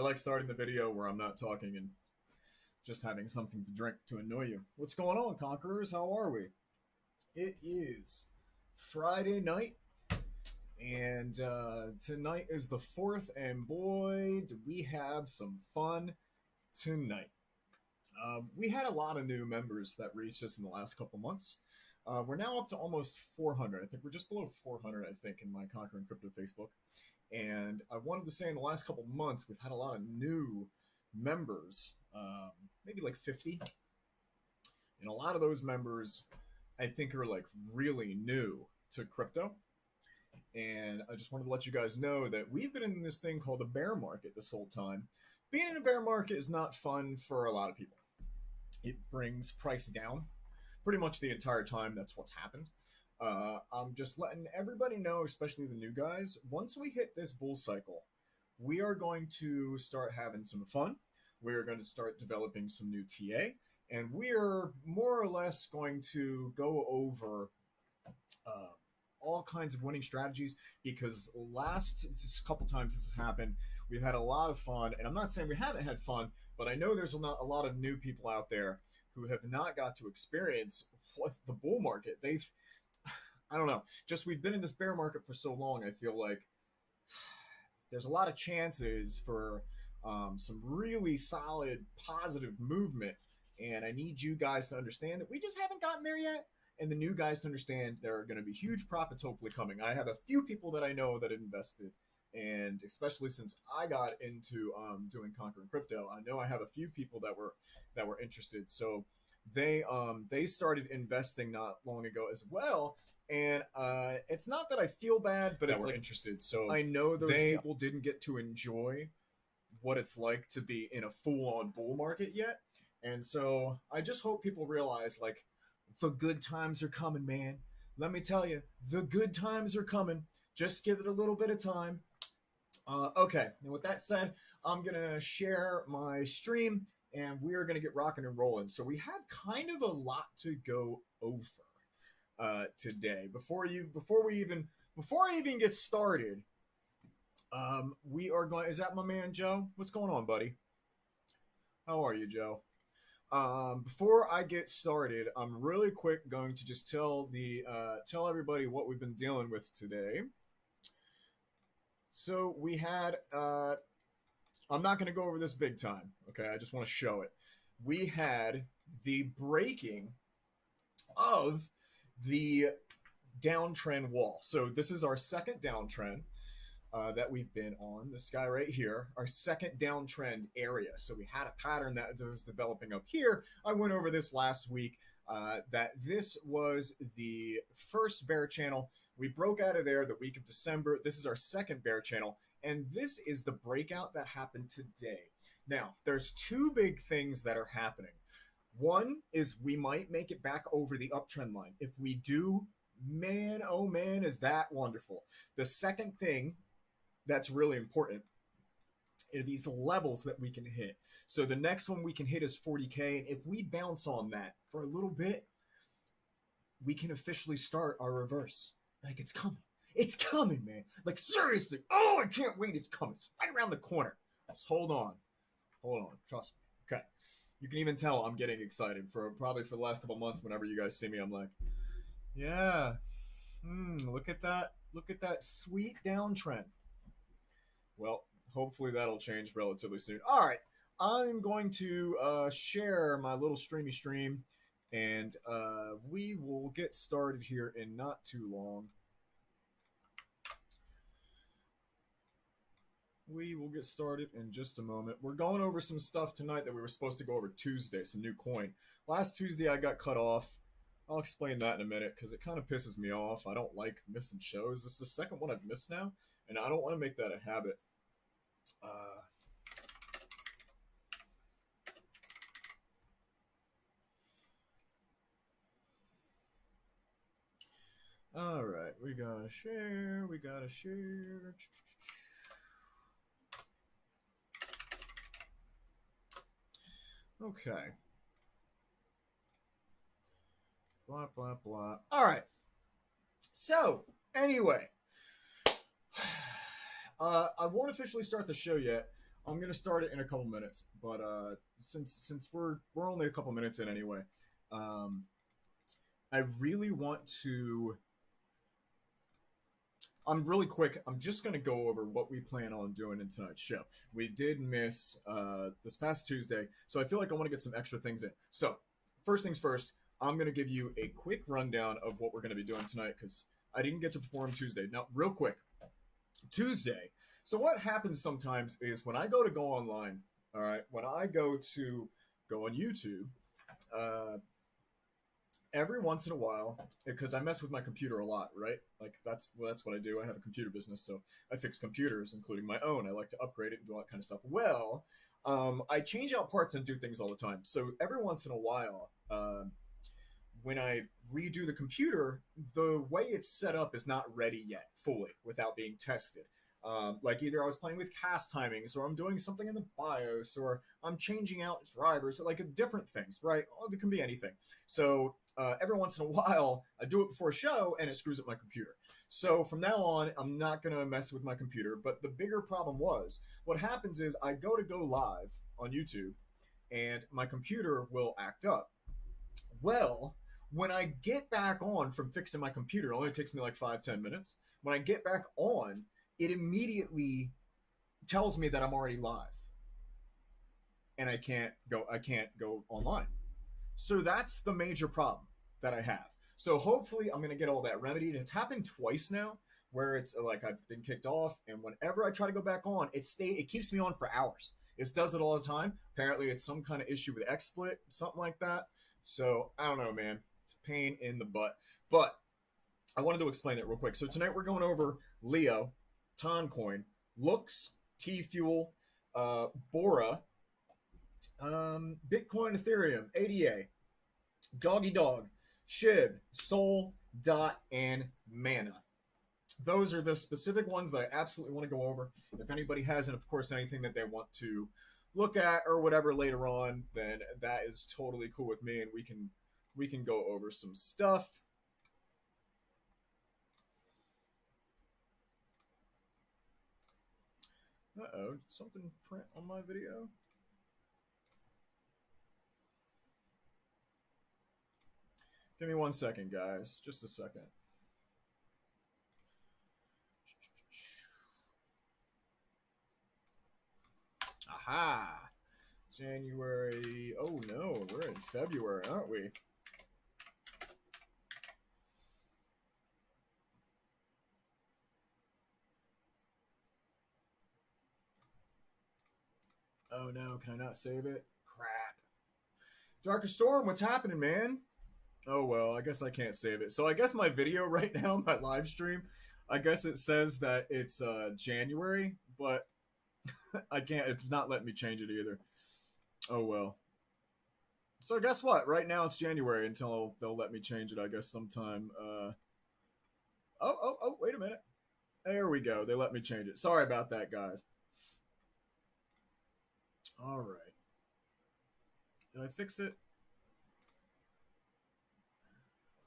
like starting the video where I'm not talking and just having something to drink to annoy you. What's going on, Conquerors? How are we? It is Friday night, and tonight is the 4th, and boy, do we have some fun tonight. We had a lot of new members that reached us in the last couple months. We're now up to almost 400. I think we're just below 400, I think, in my Conquering Crypto Facebook. And I wanted to say in the last couple months, we've had a lot of new members, maybe like 50. And a lot of those members, I think, are like really new to crypto. And I just wanted to let you guys know that we've been in this thing called the bear market this whole time. Being in a bear market is not fun for a lot of people. It brings price down pretty much the entire time. That's what's happened. I'm just letting everybody know, especially the new guys, once we hit this bull cycle, we are going to start having some fun. We're going to start developing some new TA, and we're more or less going to go over all kinds of winning strategies, because a couple times this has happened, we've had a lot of fun. And I'm not saying we haven't had fun, but I know there's a lot of new people out there who have not got to experience what the bull market. I don't know, just we've been in this bear market for so long. I feel like there's a lot of chances for some really solid positive movement, and I need you guys to understand that we just haven't gotten there yet, and the new guys to understand there are going to be huge profits hopefully coming. I have a few people that I know that invested, and especially since I got into doing Conquering Crypto, I know I have a few people that were interested. So they started investing not long ago as well. And it's not that I feel bad, but it's like interested. So I know those people didn't get to enjoy what it's like to be in a full-on bull market yet. And so I just hope people realize, like, the good times are coming, man. Let me tell you, the good times are coming. Just give it a little bit of time. Okay, and with that said, I'm going to share my stream, and we're going to get rocking and rolling. So we have kind of a lot to go over today. Before I even get started, we are going. Is that my man Joe? What's going on, buddy? How are you, Joe? Before I get started, I'm really quick going to just tell everybody what we've been dealing with today. So we had. I'm not going to go over this big time. Okay, I just want to show it. We had the breaking of the downtrend wall. So this is our second downtrend that we've been on. This guy right here, our second downtrend area. So we had a pattern that was developing up here. I went over this last week, that this was the first bear channel. We broke out of there the week of December. This is our second bear channel, and this is the breakout that happened today. Now, there's two big things that are happening. One is we might make it back over the uptrend line. If we do, man, oh man, is that wonderful. The second thing that's really important are these levels that we can hit. So the next one we can hit is 40K, and if we bounce on that for a little bit, we can officially start our reverse. Like, it's coming. It's coming, man. Like, seriously. Oh, I can't wait. It's coming. It's right around the corner. Just hold on. Hold on. Trust me. Okay. You can even tell I'm getting excited probably for the last couple months. Whenever you guys see me, I'm like, yeah. Look at that. Look at that sweet downtrend. Well, hopefully that'll change relatively soon. All right. I'm going to share my little streamy stream, and we will get started here in not too long. We will get started in just a moment. We're going over some stuff tonight that we were supposed to go over Tuesday, some new coin. Last Tuesday, I got cut off. I'll explain that in a minute because it kind of pisses me off. I don't like missing shows. This is the second one I've missed now, and I don't want to make that a habit. All right, we gotta share. We gotta share. Okay. Blah, blah, blah. All right. So, anyway, I won't officially start the show yet. I'm gonna start it in a couple minutes, but since we're only a couple minutes in anyway, um, I really want to. I'm really quick. I'm just going to go over what we plan on doing in tonight's show. We did miss this past Tuesday, so I feel like I want to get some extra things in. So, first things first, I'm going to give you a quick rundown of what we're going to be doing tonight because I didn't get to perform Tuesday. Now, real quick, Tuesday. So, what happens sometimes is when I go online, all right, when I go on YouTube, uh, every once in a while, because I mess with my computer a lot, right? Like that's what I do. I have a computer business, so I fix computers, including my own. I like to upgrade it and do all that kind of stuff. Well, I change out parts and do things all the time. So every once in a while, when I redo the computer, the way it's set up is not ready yet fully without being tested. Like either I was playing with cast timings, or I'm doing something in the BIOS, or I'm changing out drivers, like different things, right? It can be anything. So every once in a while, I do it before a show, and it screws up my computer. So from now on, I'm not gonna mess with my computer. But the bigger problem was what happens is I go live on YouTube, and my computer will act up. Well, when I get back on from fixing my computer, it only takes me like 5-10 minutes. When I get back on, it immediately tells me that I'm already live, and I can't go online. So that's the major problem that I have. So hopefully I'm gonna get all that remedied. It's happened twice now where it's like I've been kicked off, and whenever I try to go back on, it keeps me on for hours. It does it all the time. Apparently it's some kind of issue with XSplit, something like that. So I don't know, man. It's a pain in the butt. But I wanted to explain it real quick. So tonight we're going over Leo, TONCOIN, Looks, TFUEL, BORA, Bitcoin, Ethereum, ADA, Doggy Dog, SHIB, Sol, Dot, and Mana. Those are the specific ones that I absolutely want to go over. If anybody has, and of course, anything that they want to look at or whatever later on, then that is totally cool with me, and we can go over some stuff. Uh-oh, did something print on my video? Give me 1 second, guys. Just a second. Aha! January. Oh no, we're in February, aren't we? Oh no, can I not save it? Crap. Darker Storm, what's happening, man? Oh well, I guess I can't save it. So I guess my video right now, my live stream, I guess it says that it's January, but I can't. It's not letting me change it either. Oh well. So guess what? Right now it's January until they'll let me change it. I guess sometime. Oh! Wait a minute. There we go. They let me change it. Sorry about that, guys. All right. Did I fix it?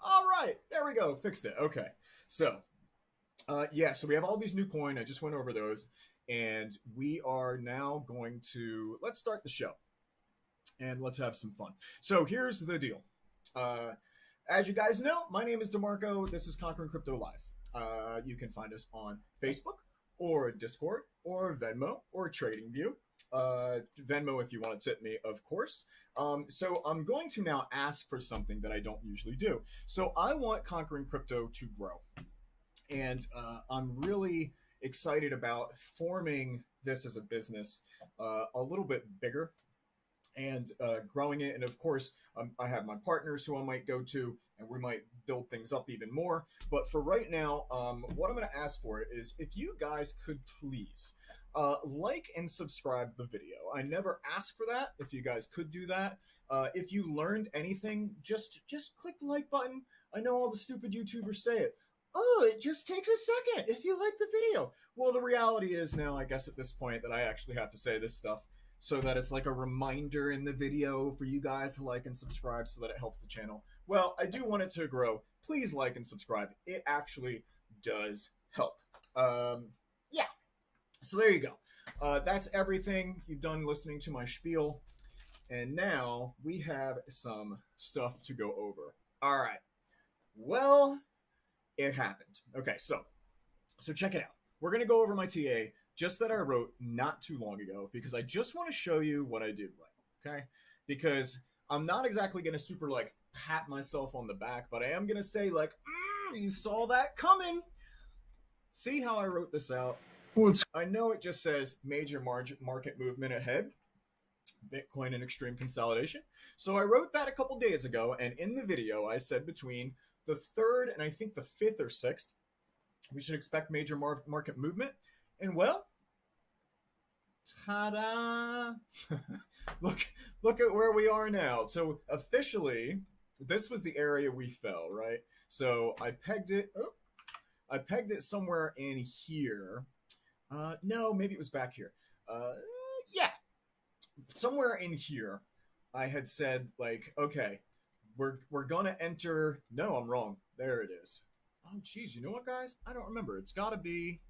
All right. There we go. Fixed it. Okay. So, yeah. So we have all these new coin. I just went over those, and we are now going to let's start the show, and let's have some fun. So here's the deal. As you guys know, my name is DeMarco. This is Conquering Crypto Live. You can find us on Facebook or Discord or Venmo or TradingView. Venmo if you want to tip me, of course. So I'm going to now ask for something that I don't usually do. So I want Conquering Crypto to grow. And I'm really excited about forming this as a business a little bit bigger and growing it. And of course, I have my partners who I might go to, and we might build things up even more. But for right now, what I'm going to ask for is if you guys could please like and subscribe the video. I never ask for that. If you guys could do that. If you learned anything, just click the like button. I know all the stupid YouTubers say it. Oh, it just takes a second if you like the video. Well, the reality is now, I guess at this point, that I actually have to say this stuff so that it's like a reminder in the video for you guys to like and subscribe so that it helps the channel. Well, I do want it to grow. Please like and subscribe. It actually does help. Yeah. So there you go. That's everything you've done listening to my spiel. And now we have some stuff to go over. All right. Well, it happened. Okay, so check it out. We're gonna go over my TA just that I wrote not too long ago because I just want to show you what I did right. Okay, because I'm not exactly gonna super like pat myself on the back, but I am gonna say like, you saw that coming. See how I wrote this out? I know it just says major market movement ahead, Bitcoin and extreme consolidation. So I wrote that a couple days ago, and in the video I said between the 3rd and I think the 5th or 6th, we should expect major market movement. And well, ta-da! look at where we are now. So officially, this was the area we fell, right? So I pegged it. I pegged it somewhere in here. No, maybe it was back here. Yeah, somewhere in here. I had said like, okay, we're gonna enter. No, I'm wrong. There it is. Oh, geez, you know what, guys? I don't remember. It's got to be.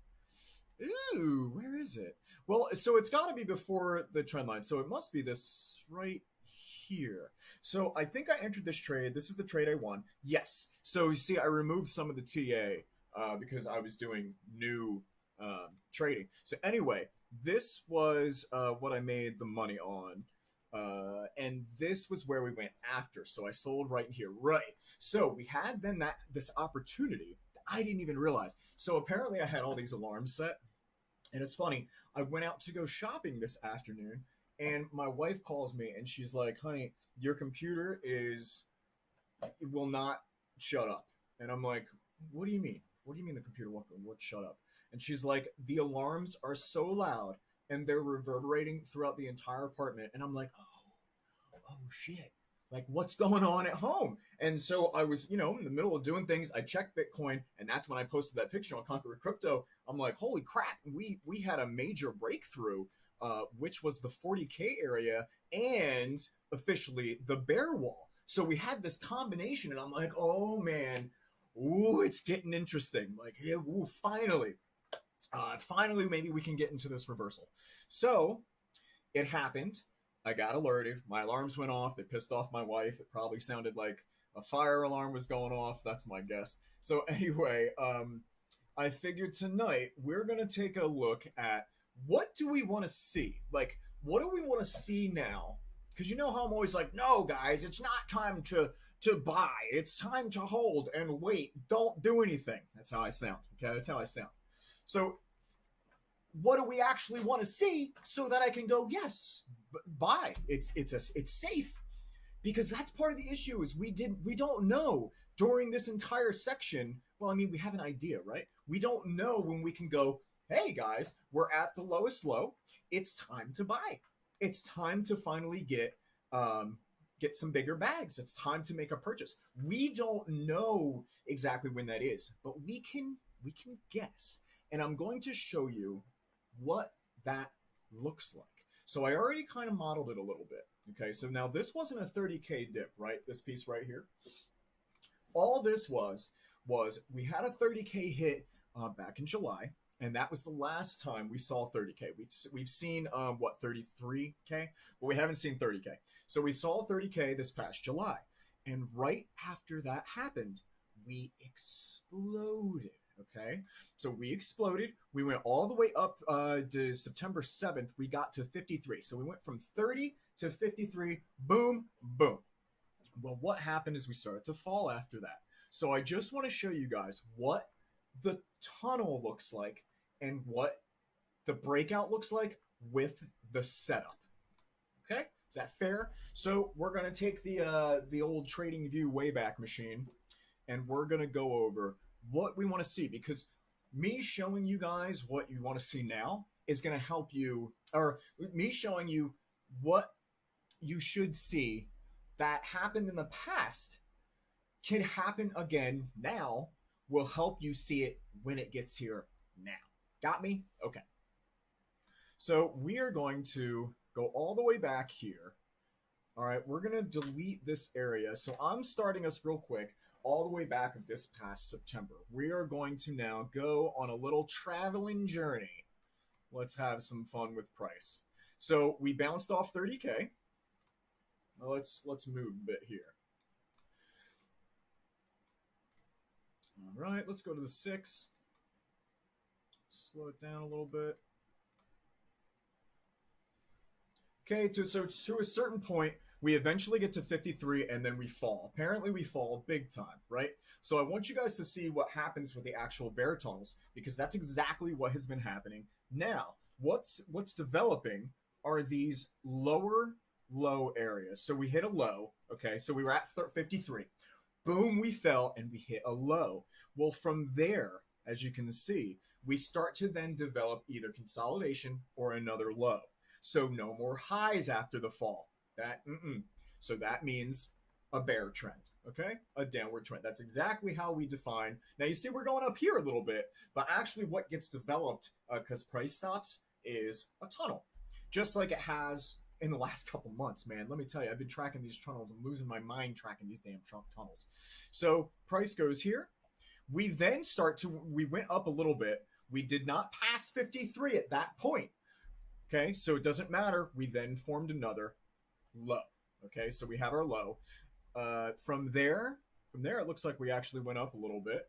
Ooh, where is it? Well, so it's got to be before the trend line. So it must be this right here. So I think I entered this trade. This is the trade I won. Yes. So you see, I removed some of the TA because I was doing new trading. So anyway, this was what I made the money on. And this was where we went after. So I sold right here. Right. So we had then this opportunity that I didn't even realize. So apparently I had all these alarms set. And it's funny, I went out to go shopping this afternoon and my wife calls me and she's like, honey, your computer will not shut up. And I'm like, what do you mean? What do you mean the computer won't shut up? And she's like, the alarms are so loud and they're reverberating throughout the entire apartment. And I'm like, oh shit, like what's going on at home? And so I was, in the middle of doing things. I checked Bitcoin, and that's when I posted that picture on Conquer with Crypto. I'm like, holy crap, we had a major breakthrough, which was the 40K area and officially the bear wall. So we had this combination, and I'm like, oh man, ooh, it's getting interesting. Like, yeah, ooh, finally, maybe we can get into this reversal. So it happened. I got alerted. My alarms went off. They pissed off my wife. It probably sounded like a fire alarm was going off. That's my guess. So anyway, I figured tonight we're going to take a look at what do we want to see? Like, what do we want to see now? Because you know how I'm always like, no, guys, it's not time to buy. It's time to hold and wait. Don't do anything. That's how I sound. Okay, that's how I sound. So what do we actually want to see so that I can go, yes, buy. It's safe, because that's part of the issue is we don't know during this entire section. Well, I mean, we have an idea, right? We don't know when we can go, hey guys, we're at the lowest low. It's time to buy. It's time to finally get some bigger bags. It's time to make a purchase. We don't know exactly when that is, but we can guess. And I'm going to show you what that looks like. So I already kind of modeled it a little bit. Okay, so now this wasn't a 30K dip, right? This piece right here. All this was we had a 30K hit back in July, and that was the last time we saw 30K. We've seen what, 33K, but we haven't seen 30K. So we saw 30K this past July, and right after that happened, we exploded. Okay, so we exploded. We went all the way up to September 7th. We got to 53. So we went from 30 to 53. Boom, boom. Well, what happened is we started to fall after that. So I just want to show you guys what the tunnel looks like and what the breakout looks like with the setup. Okay, is that fair? So we're going to take the old Trading View Wayback Machine, and we're going to go over what we want to see, because me showing you guys what you want to see now is going to help you, or me showing you what you should see that happened in the past can happen again now, will help you see it when it gets here now. Got me? Okay. So we are going to go all the way back here. All right, we're going to delete this area. So I'm starting us real quick all the way back of this past September. We are going to now go on a little traveling journey. let's have some fun with price. So we bounced off 30K. Let's move a bit here. All right, let's go to the 6. Slow it down a little bit. Okay, so to a certain point, we eventually get to 53 and then we fall. Apparently we fall big time, right? So I want you guys to see what happens with the actual bear tunnels, because that's exactly what has been happening. Now, what's developing are these lower low areas. So we hit a low, okay? So we were at 53. Boom, we fell and we hit a low. Well, from there, as you can see, we start to then develop either consolidation or another low. So no more highs after the fall. So that means a bear trend, okay? A downward trend. That's exactly how we define. Now you see we're going up here a little bit, but actually what gets developed because price stops is a tunnel. Just like it has in the last couple months, man. Let me tell you, I've been tracking these tunnels. I'm losing my mind tracking these damn tunnels. So price goes here. We then we went up a little bit. We did not pass 53 at that point. Okay, so it doesn't matter. We then formed another low. Okay, so we have our low. From there, it looks like we actually went up a little bit.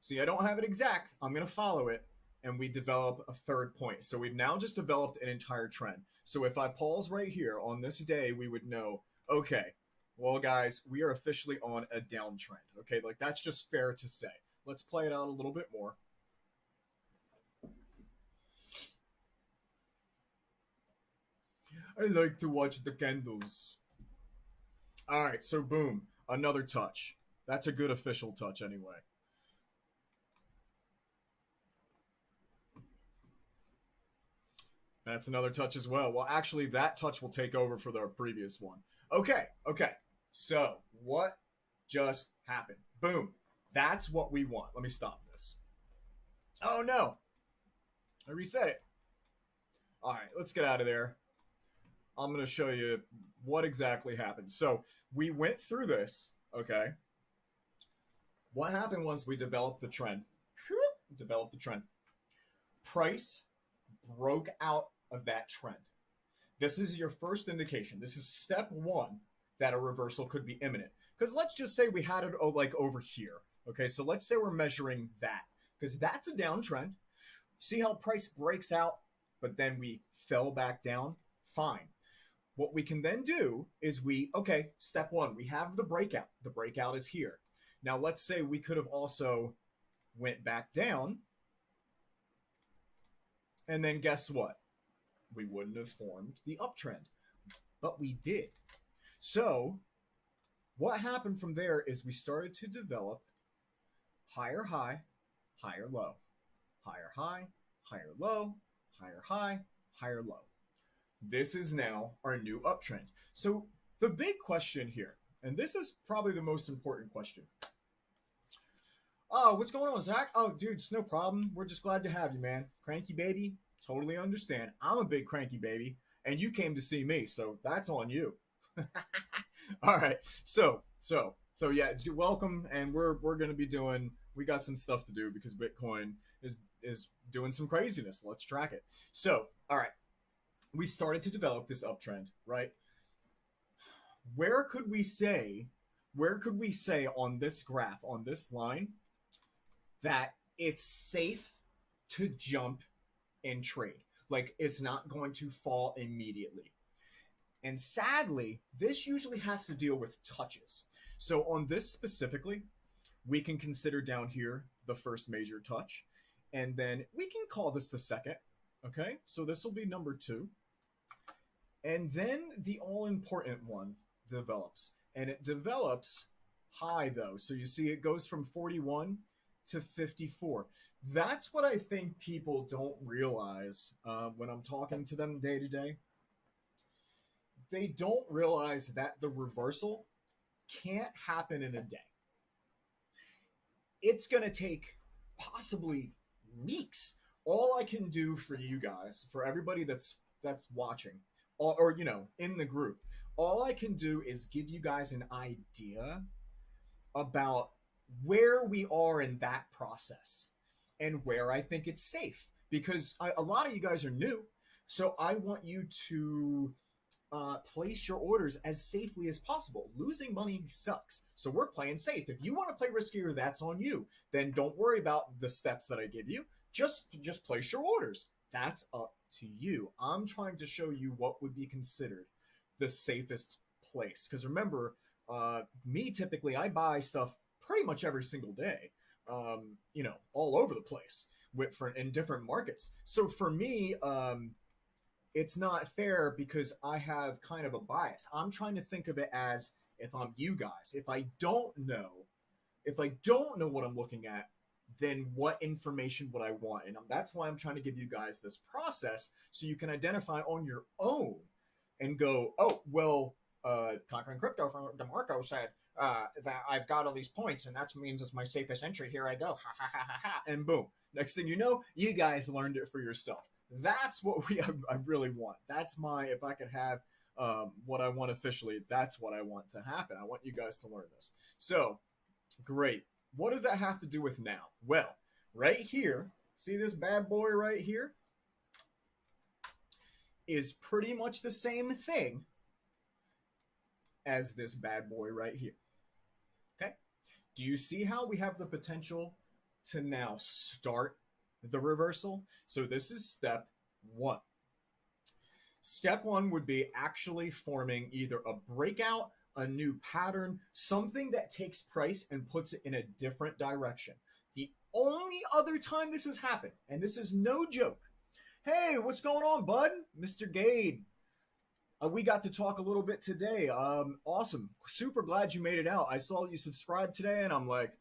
See, I don't have it exact. I'm going to follow it, and we develop a third point. So we've now just developed an entire trend. So if I pause right here on this day, we would know, okay, well, guys, we are officially on a downtrend. Okay, like that's just fair to say. Let's play it out a little bit more. I like to watch the candles. All right, so boom, another touch. That's a good official touch anyway. That's another touch as well. Well, actually, that touch will take over for the previous one. Okay. So what just happened? Boom. That's what we want. Let me stop this. Oh, no. I reset it. All right, let's get out of there. I'm going to show you what exactly happened. So we went through this, okay? What happened was we developed the trend. Price broke out of that trend. This is your first indication. This is step one that a reversal could be imminent. Because let's just say we had it like over here. Okay, so let's say we're measuring that. Because that's a downtrend. See how price breaks out, but then we fell back down? Fine. What we can then do is okay, step one, we have the breakout. The breakout is here. Now, let's say we could have also went back down. And then guess what? We wouldn't have formed the uptrend. But we did. So what happened from there is we started to develop higher high, higher low. Higher high, higher low, higher high, higher low. This is now our new uptrend. So the big question here, and this is probably the most important question. Oh, what's going on, Zach? Oh, dude, it's no problem. We're just glad to have you, man. Cranky baby, totally understand. I'm a big cranky baby, and you came to see me, so that's on you. All right, so yeah, welcome, and we're gonna be doing. We got some stuff to do because Bitcoin is doing some craziness. Let's track it. So, all right. We started to develop this uptrend, right? Where could we say on this graph, on this line, that it's safe to jump and trade? Like, it's not going to fall immediately. And sadly, this usually has to deal with touches. So on this specifically, we can consider down here the first major touch. And then we can call this the second. Okay, so this will be number 2. And then the all-important one develops. And it develops high, though. So you see it goes from 41 to 54. That's what I think people don't realize when I'm talking to them day to day. They don't realize that the reversal can't happen in a day. It's going to take possibly weeks. All I can do for you guys, for everybody that's watching, or you know, in the group, all I can do is give you guys an idea about where we are in that process and where I think it's safe. because a lot of you guys are new. So I want you to place your orders as safely as possible. Losing money sucks. So we're playing safe. If you want to play riskier, that's on you. Then don't worry about the steps that I give you. Just place your orders. That's up to you. I'm trying to show you what would be considered the safest place. Because remember, me typically, I buy stuff pretty much every single day, all over the place in different markets. So for me, it's not fair because I have kind of a bias. I'm trying to think of it as if I'm you guys. If I don't know what I'm looking at, then what information would I want? And that's why I'm trying to give you guys this process so you can identify on your own and go, oh, well, Conquering Crypto from DeMarco said that I've got all these points and that means it's my safest entry. Here I go. Ha, ha, ha, ha, ha. And boom. Next thing you know, you guys learned it for yourself. That's what I really want. That's if I could have what I want officially, that's what I want to happen. I want you guys to learn this. So, great. What does that have to do with now? Well, right here, see this bad boy right here? Is pretty much the same thing as this bad boy right here. Okay? Do you see how we have the potential to now start the reversal? So this is step one. Step one would be actually forming either a breakout, a new pattern, something that takes price and puts it in a different direction. The only other time this has happened, and this is no joke. Hey, what's going on, bud? Mr. Gade. We got to talk a little bit today. Awesome. Super glad you made it out. I saw you subscribed today, and I'm like,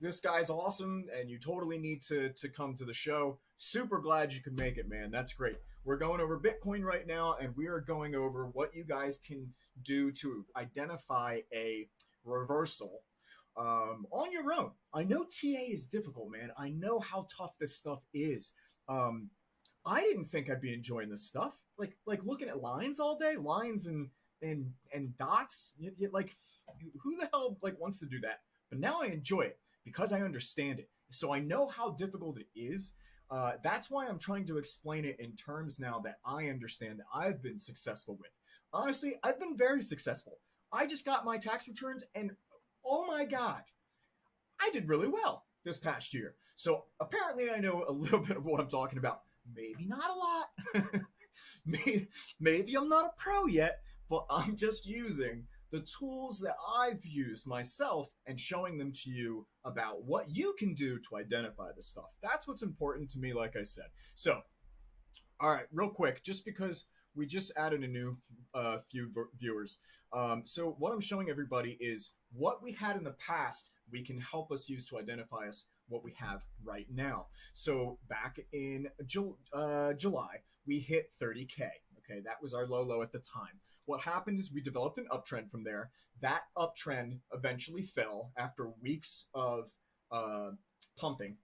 this guy's awesome, and you totally need to come to the show. Super glad you could make it, man. That's great. We're going over Bitcoin right now, and we are going over what you guys can do to identify a reversal on your own. I know TA is difficult, man. I know how tough this stuff is. I didn't think I'd be enjoying this stuff. Like looking at lines all day, lines and dots. Like, who the hell wants to do that? But now I enjoy it because I understand it. So I know how difficult it is. That's why I'm trying to explain it in terms now that I understand that I've been successful with. Honestly, I've been very successful. I just got my tax returns and oh my God, I did really well this past year. So apparently I know a little bit of what I'm talking about. Maybe not a lot. maybe I'm not a pro yet, but I'm just using the tools that I've used myself and showing them to you about what you can do to identify this stuff. That's what's important to me, like I said. So, all right, real quick, just because we just added a new few viewers. So what I'm showing everybody is what we had in the past we can help us use to identify us what we have right now. So back in July, we hit 30K. Okay, that was our low at the time. What happened is we developed an uptrend from there. That uptrend eventually fell after weeks of pumping.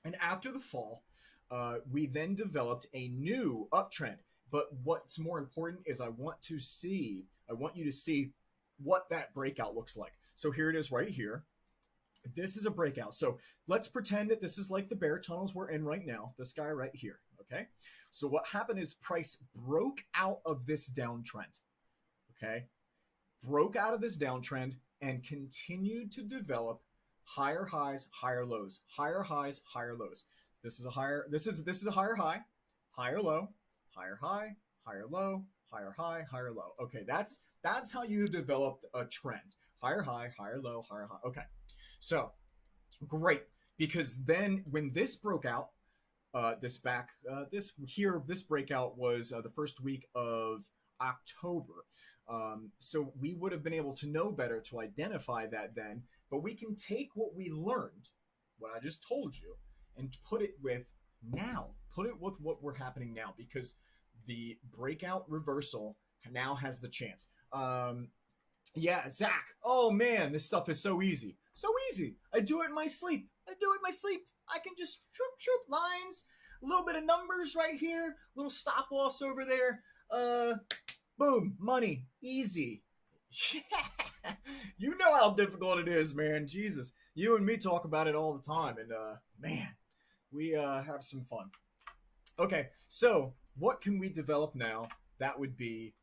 And after the fall, we then developed a new uptrend. But what's more important is I want you to see what that breakout looks like. So here it is right here. This is a breakout. So let's pretend that this is like the bear tunnels we're in right now, this guy right here, okay? So what happened is price broke out of this downtrend, okay? Broke out of this downtrend and continued to develop higher highs, higher lows, higher highs, higher lows. This is a higher high, higher low, higher high, higher low, higher high, higher low. Okay, that's how you developed a trend. Higher high, higher low, higher high. Okay. So great, because then when this broke out, this breakout was the first week of October. So we would have been able to know better to identify that then, but we can take what we learned, what I just told you, and put it with what we're happening now, because the breakout reversal now has the chance. Yeah, Zach. Oh man, this stuff is so easy. So easy. I do it in my sleep. I can just shoop lines, a little bit of numbers right here, little stop loss over there. Boom, money, easy. Yeah. You know how difficult it is, man. Jesus, you and me talk about it all the time, and man, we have some fun. Okay, so what can we develop now that would be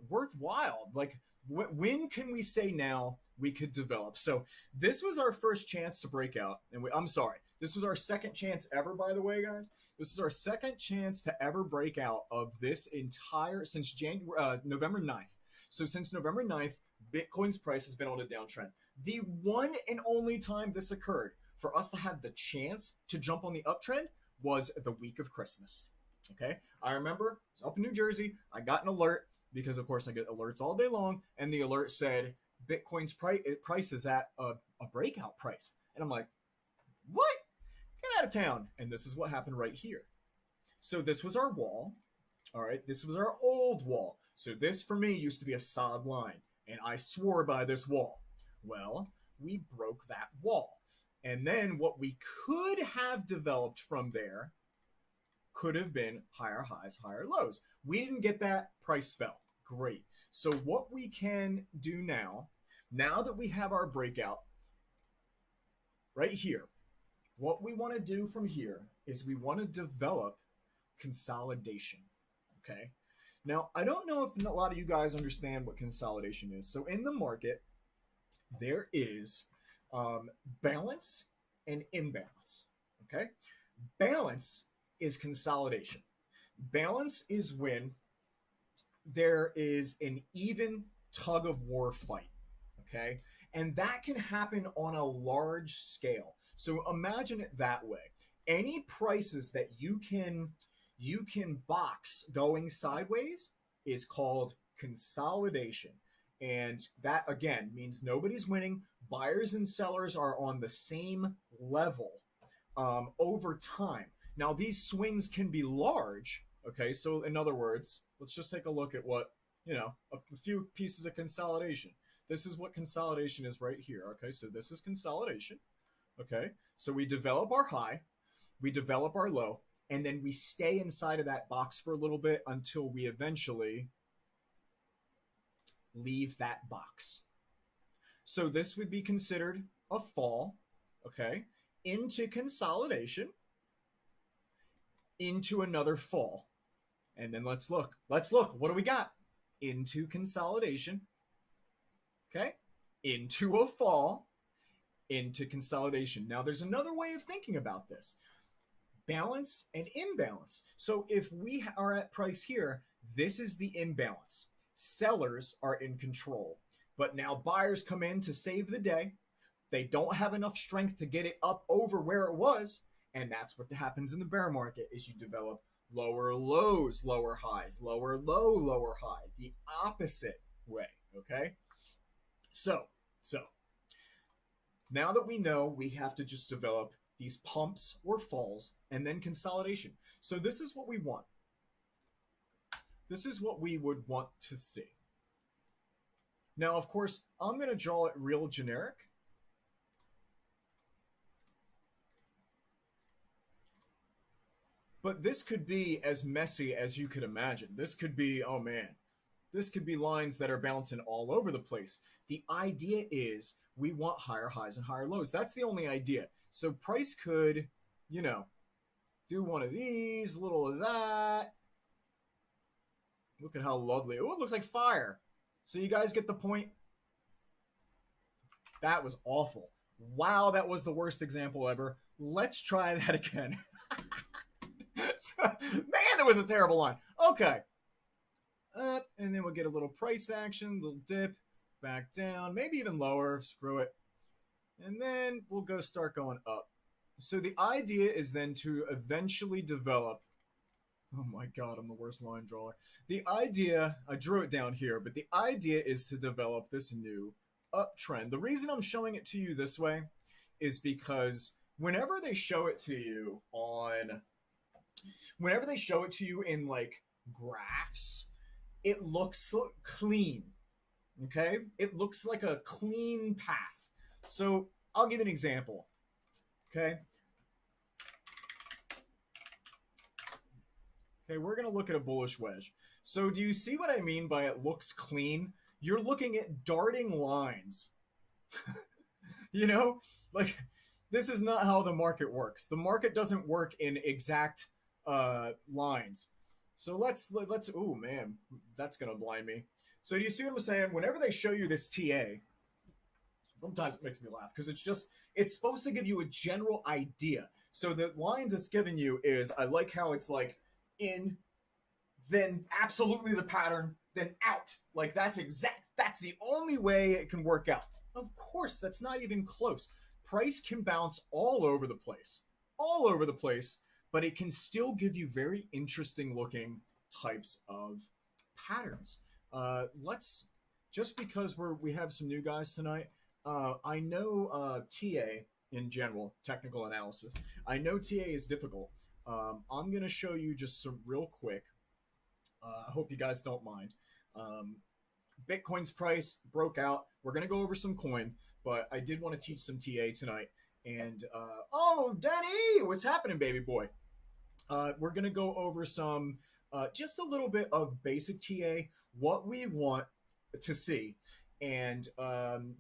worthwhile? Like, when can we say now we could develop? So this was our first chance to break out, and I'm sorry, this was our second chance ever. By the way, guys, this is our second chance to ever break out of this entire since January November 9th. So since November 9th, Bitcoin's price has been on a downtrend. The one and only time this occurred for us to have the chance to jump on the uptrend was the week of Christmas. Okay, I remember I was up in New Jersey. I got an alert because, of course, I get alerts all day long, and the alert said Bitcoin's price is at a breakout price, and I'm like, what? Get out of town! And this is what happened right here. So this was our wall. All right, this was our old wall. So this for me used to be a solid line, and I swore by this wall. Well, we broke that wall. And then what we could have developed from there could have been higher highs, higher lows. We didn't get that, price fell. Great. So what we can do now that we have our breakout right here, what we want to do from here is we want to develop consolidation. Okay. Now, I don't know if a lot of you guys understand what consolidation is. So in the market, there is balance and imbalance. Okay. Balance is consolidation. Balance is when there is an even tug of war fight. Okay. And that can happen on a large scale. So imagine it that way. Any prices that you can box going sideways is called consolidation. And that, again, means nobody's winning. Buyers and sellers are on the same level over time. Now, these swings can be large. Okay, so in other words, let's just take a look at what, a few pieces of consolidation. This is what consolidation is right here. Okay, so this is consolidation. Okay, so we develop our high, we develop our low, and then we stay inside of that box for a little bit until we eventually leave that box. So this would be considered a fall, okay, into consolidation, into another fall. And then let's look. What do we got? Into consolidation, okay, into a fall, into consolidation. Now, there's another way of thinking about this. Balance and imbalance. So if we are at price here, this is the imbalance. Sellers are in control, but now buyers come in to save the day. They don't have enough strength to get it up over where it was, and that's what happens in the bear market is you develop lower lows, lower highs, lower low, lower high, the opposite way, okay? So now that we know, we have to just develop these pumps or falls and then consolidation. So this is what we want. This is what we would want to see. Now, of course, I'm going to draw it real generic. But this could be as messy as you could imagine. This could be, oh man, this could be lines that are bouncing all over the place. The idea is we want higher highs and higher lows. That's the only idea. So price could, do one of these, a little of that. Look at how lovely. Oh, it looks like fire. So you guys get the point? That was awful. Wow, that was the worst example ever. Let's try that again. Man, it was a terrible line. Okay. Up, and then we'll get a little price action, little dip, back down, maybe even lower. Screw it. And then we'll go start going up. So the idea is then to eventually develop. Oh my God, I'm the worst line drawer. The idea, I drew it down here, but the idea is to develop this new uptrend. The reason I'm showing it to you this way is because whenever they show it to you in like graphs, it looks clean. Okay? It looks like a clean path. So I'll give an example. Okay? Okay, we're going to look at a bullish wedge. So do you see what I mean by it looks clean? You're looking at darting lines. Like this is not how the market works. The market doesn't work in exact lines. So let's oh man, that's gonna blind me. So do you see what I'm saying? Whenever they show you this TA, sometimes it makes me laugh because it's supposed to give you a general idea. So the lines it's giving you is I like how it's like in, then absolutely the pattern, then out. Like that's the only way it can work out. Of course, that's not even close. Price can bounce all over the place. All over the place, but it can still give you very interesting looking types of patterns. Let's just because we have some new guys tonight. I know TA in general, technical analysis. I know TA is difficult. I'm gonna show you just some real quick. I hope you guys don't mind. Bitcoin's price broke out. We're gonna go over some coin, but I did want to teach some TA tonight. And oh, Danny, what's happening, baby boy? We're gonna go over some just a little bit of basic TA, what we want to see, and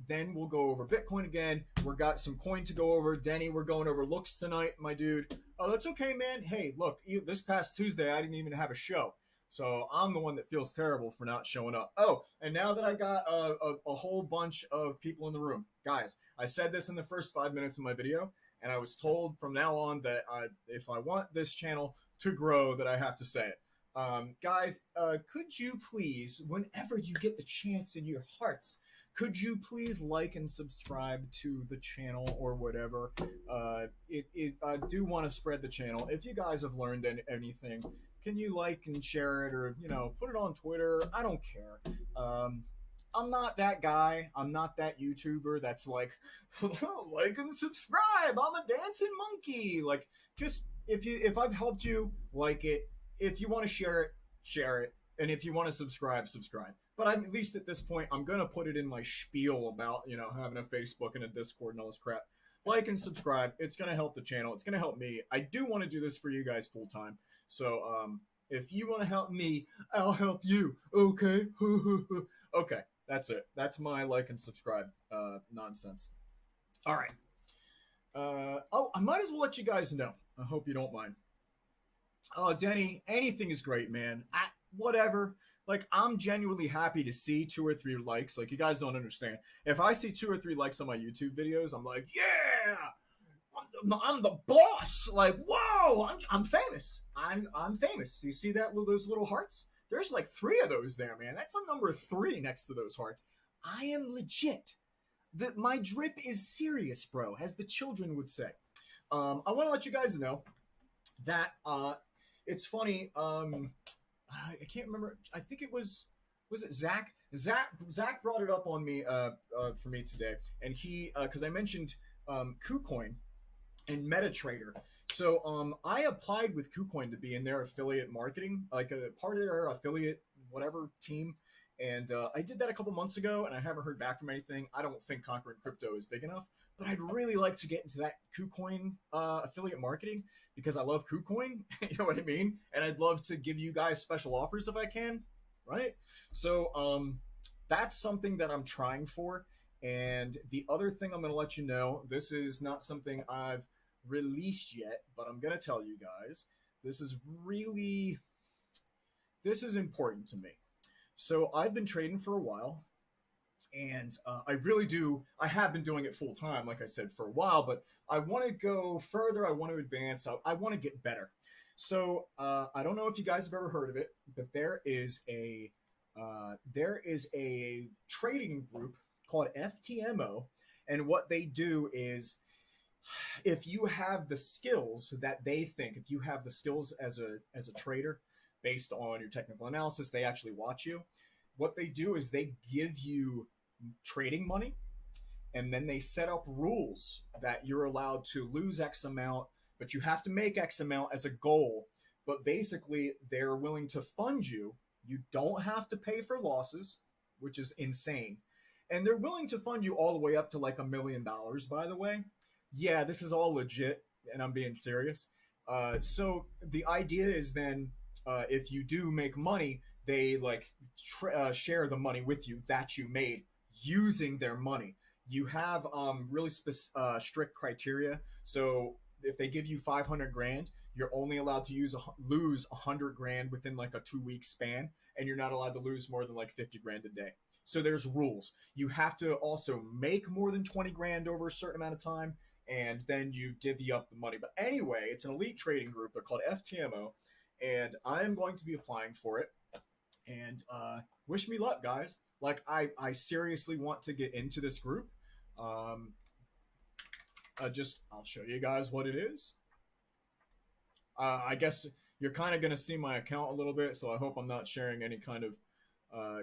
then we'll go over Bitcoin again. We got some coin to go over. Denny, we're going over looks tonight, my dude. Oh, that's okay, man. Hey, look, this past Tuesday I didn't even have a show, so I'm the one that feels terrible for not showing up. Oh, and now that I got a whole bunch of people in the room, guys, I said this in the first 5 minutes of my video, and I was told from now on that if I want this channel to grow, that I have to say it. Guys, could you please, whenever you get the chance in your hearts, could you please like and subscribe to the channel or whatever? I do want to spread the channel. If you guys have learned anything, can you like and share it, or put it on Twitter? I don't care. I'm not that guy. I'm not that YouTuber that's like, like and subscribe. I'm a dancing monkey. Like, just if I've helped you, like it. If you want to share it, share it. And if you want to subscribe, subscribe. But I'm, at least at this point, I'm going to put it in my spiel about, having a Facebook and a Discord and all this crap. Like and subscribe. It's going to help the channel. It's going to help me. I do want to do this for you guys full time. So if you want to help me, I'll help you. Okay? Okay. That's it. That's my like and subscribe nonsense. All right. Oh, I might as well let you guys know. I hope you don't mind. Oh, Denny, anything is great, man. Whatever. Like, I'm genuinely happy to see 2 or 3 likes. Like, you guys don't understand. If I see 2 or 3 likes on my YouTube videos, I'm like, yeah, I'm the boss. Like, whoa, I'm famous. I'm famous. You see those little hearts? There's like 3 of those there, man. That's a number 3 next to those hearts. I am legit. My drip is serious, bro, as the children would say. I want to let you guys know that it's funny. I can't remember. I think it was it Zach? Zach brought it up on me for me today, and he because I mentioned KuCoin and MetaTrader. So I applied with KuCoin to be in their affiliate marketing, like a part of their affiliate whatever team. And I did that a couple months ago, and I haven't heard back from anything. I don't think Conquering Crypto is big enough, but I'd really like to get into that KuCoin affiliate marketing because I love KuCoin. You know what I mean? And I'd love to give you guys special offers if I can, right? So that's something that I'm trying for. And the other thing I'm going to let you know, this is not something I've released yet, but I'm going to tell you guys, this is important to me. So I've been trading for a while, and I have been doing it full time, like I said, for a while, but I want to go further. I want to advance. I want to get better. So I don't know if you guys have ever heard of it, but there is a trading group called FTMO, and what they do is, if you have the skills that they think, if you have the skills as a trader, based on your technical analysis, they actually watch you. What they do is they give you trading money, and then they set up rules that you're allowed to lose X amount, but you have to make X amount as a goal. But basically, they're willing to fund you. You don't have to pay for losses, which is insane. And they're willing to fund you all the way up to like $1 million, by the way. Yeah, this is all legit, and I'm being serious. So the idea is then, if you do make money, they like share the money with you that you made using their money. You have really strict criteria. So if they give you 500 grand, you're only allowed to lose 100 grand within like a 2 week span, and you're not allowed to lose more than like 50 grand a day. So there's rules. You have to also make more than 20 grand over a certain amount of time, and then you divvy up the money. But anyway, it's an elite trading group. They're called FTMO, and I'm going to be applying for it. And wish me luck, guys. Like, I seriously want to get into this group. I'll show you guys what it is. I guess you're kind of going to see my account a little bit, so I hope I'm not sharing any kind of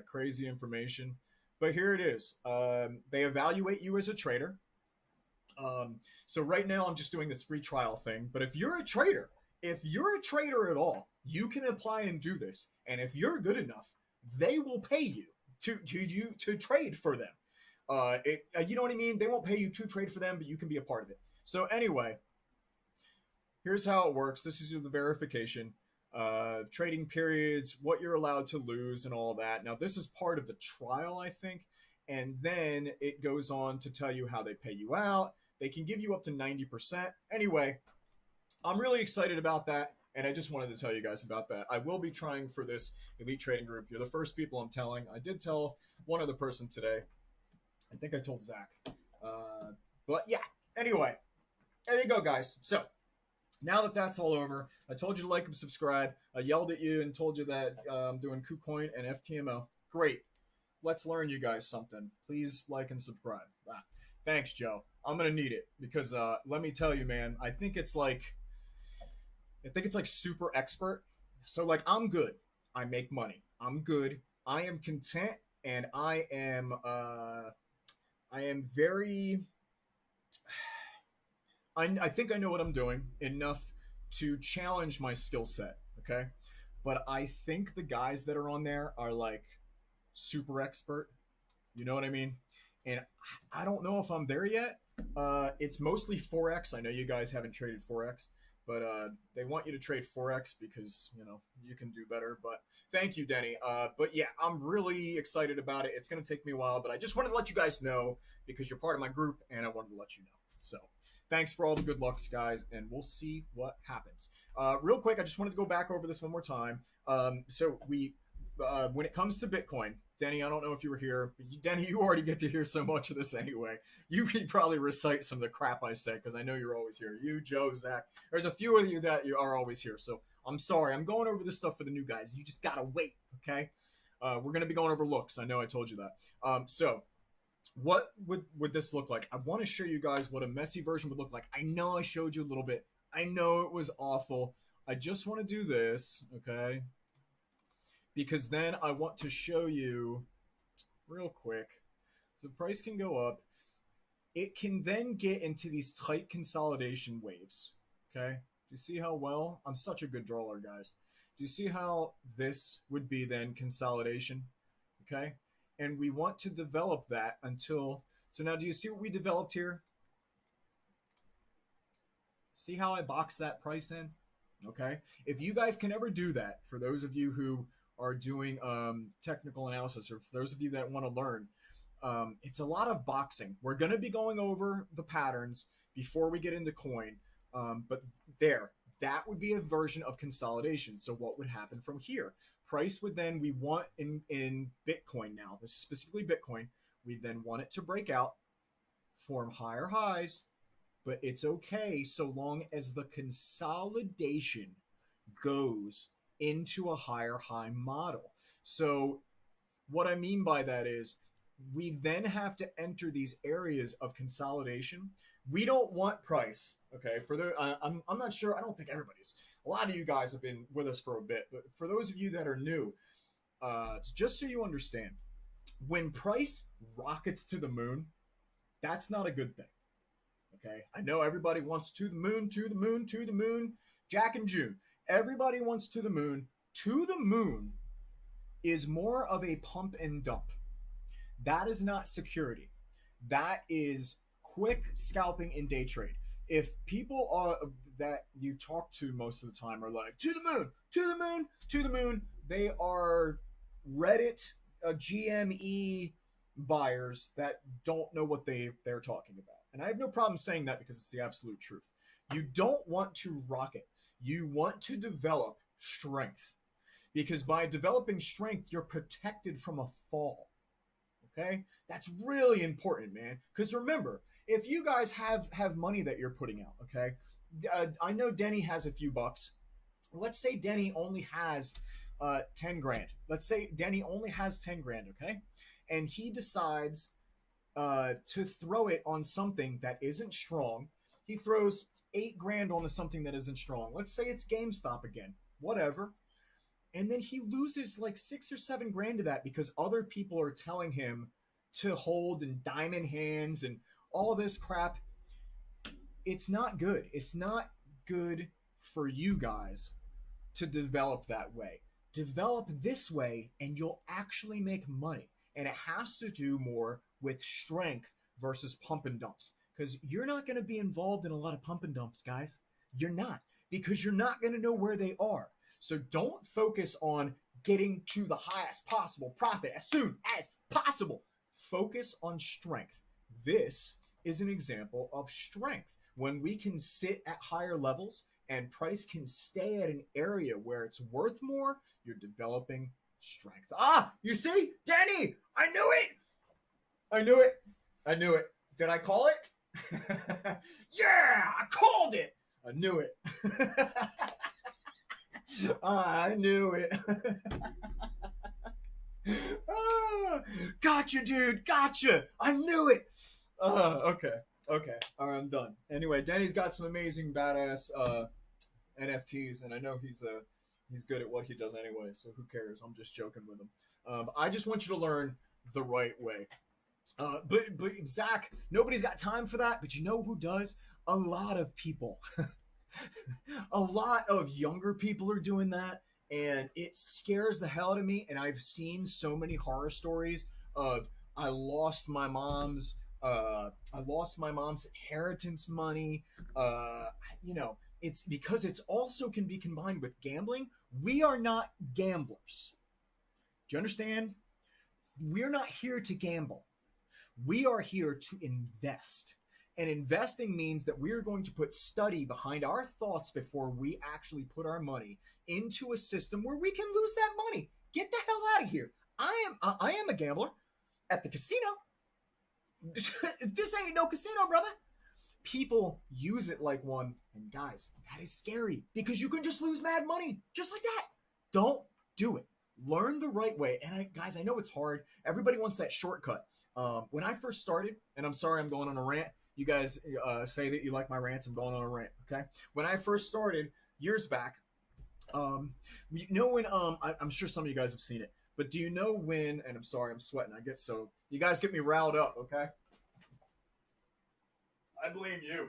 crazy information. But here it is. They evaluate you as a trader. So right now I'm just doing this free trial thing. But if you're a trader at all, you can apply and do this. And if you're good enough, they will pay you to trade for them. You know what I mean? They won't pay you to trade for them, but you can be a part of it. So anyway, here's how it works. This is the verification, trading periods, what you're allowed to lose, and all that. Now, this is part of the trial, I think. And then it goes on to tell you how they pay you out. They can give you up to 90%. Anyway, I'm really excited about that. And I just wanted to tell you guys about that. I will be trying for this elite trading group. You're the first people I'm telling. I did tell one other person today. I think I told Zach. But yeah, anyway, there you go, guys. So now that that's all over, I told you to like and subscribe. I yelled at you and told you that I'm doing KuCoin and FTMO. Great. Let's learn you guys something. Please like and subscribe. Thanks, Joe. I'm going to need it because let me tell you, man, I think it's like super expert. So like, I'm good. I make money. I'm good. I am content, and I am very, I think I know what I'm doing enough to challenge my skill set. Okay. But I think the guys that are on there are like super expert. You know what I mean? And I don't know if I'm there yet. It's mostly Forex. I know you guys haven't traded Forex, but they want you to trade Forex because, you know, you can do better. But thank you, Denny. But yeah, I'm really excited about it. It's going to take me a while, but I just wanted to let you guys know because you're part of my group, and I wanted to let you know. So thanks for all the good lucks, guys, and we'll see what happens. Real quick, I just wanted to go back over this one more time. So when it comes to Bitcoin, Denny, I don't know if you were here. Denny, you already get to hear so much of this anyway. You can probably recite some of the crap I say because I know you're always here. You, Joe, Zach. There's a few of you that you are always here. So I'm sorry. I'm going over this stuff for the new guys. You just got to wait, okay? We're going to be going over looks. I know I told you that. So what would this look like? I want to show you guys what a messy version would look like. I know I showed you a little bit. I know it was awful. I just want to do this, okay? Because then I want to show you real quick. So price can go up. It can then get into these tight consolidation waves. Okay. Do you see how well? I'm such a good drawer, guys. Do you see how this would be then consolidation? Okay. And we want to develop that until, so now do you see what we developed here? See how I boxed that price in? Okay. If you guys can ever do that, for those of you who are doing technical analysis, or for those of you that want to learn, it's a lot of boxing. We're going to be going over the patterns before we get into coin, but that would be a version of consolidation. So what would happen from here? Price would then, we want in Bitcoin now, this is specifically Bitcoin, we then want it to break out, form higher highs, but it's okay so long as the consolidation goes into a higher high model. So what I mean by that is we then have to enter these areas of consolidation. We don't want price, okay? I'm not sure. I don't think everybody's. A lot of you guys have been with us for a bit, but for those of you that are new, just so you understand, when price rockets to the moon, that's not a good thing, okay? I know everybody wants to the moon, to the moon, to the moon. Jack and June. Everybody wants to the moon. To the moon is more of a pump and dump. That is not security. That is quick scalping in day trade. If people are that you talk to most of the time are like, to the moon, to the moon, to the moon, they are Reddit GME buyers that don't know what they're talking about. And I have no problem saying that because it's the absolute truth. You don't want to rocket. You want to develop strength, because by developing strength, you're protected from a fall. Okay, that's really important, man. Because remember, if you guys have money that you're putting out, okay, I know Denny has a few bucks. Let's say Denny only has 10 grand. Let's say Denny only has 10 grand, okay, and he decides to throw it on something that isn't strong. He throws 8 grand onto something that isn't strong. Let's say it's GameStop again, whatever. And then he loses like 6 or 7 grand to that because other people are telling him to hold and diamond hands and all this crap. It's not good. It's not good for you guys to develop that way. Develop this way and you'll actually make money. And it has to do more with strength versus pump and dumps. Because you're not going to be involved in a lot of pump and dumps, guys. You're not. Because you're not going to know where they are. So don't focus on getting to the highest possible profit as soon as possible. Focus on strength. This is an example of strength. When we can sit at higher levels and price can stay at an area where it's worth more, you're developing strength. Ah, you see? Danny, I knew it. I knew it. I knew it. Did I call it? Yeah, I called it. I knew it. I knew it. Gotcha, dude. Gotcha. I knew it. Okay. Okay. All right, I'm done. Anyway, Denny's got some amazing badass NFTs, and I know he's good at what he does anyway, so who cares? I'm just joking with him. I just want you to learn the right way. But Zach, nobody's got time for that, but you know who does? A lot of people. A lot of younger people are doing that, and it scares the hell out of me. And I've seen so many horror stories of I lost my mom's inheritance money. You know, it's because it's also can be combined with gambling. We are not gamblers. Do you understand? We're not here to gamble. We are here to invest. And investing means that we are going to put study behind our thoughts before we actually put our money into a system where we can lose that money. Get the hell out of here. I am a gambler at the casino. This ain't no casino, brother. People use it like one. And guys, that is scary because you can just lose mad money just like that. Don't do it. Learn the right way. And guys, I know it's hard. Everybody wants that shortcut. When I first started, and I'm sorry I'm going on a rant. You guys say that you like my rants. I'm going on a rant, okay? When I first started years back, you know when I'm sure some of you guys have seen it, but do you know when? And I'm sorry, I'm sweating. You guys get me riled up, okay? I blame you.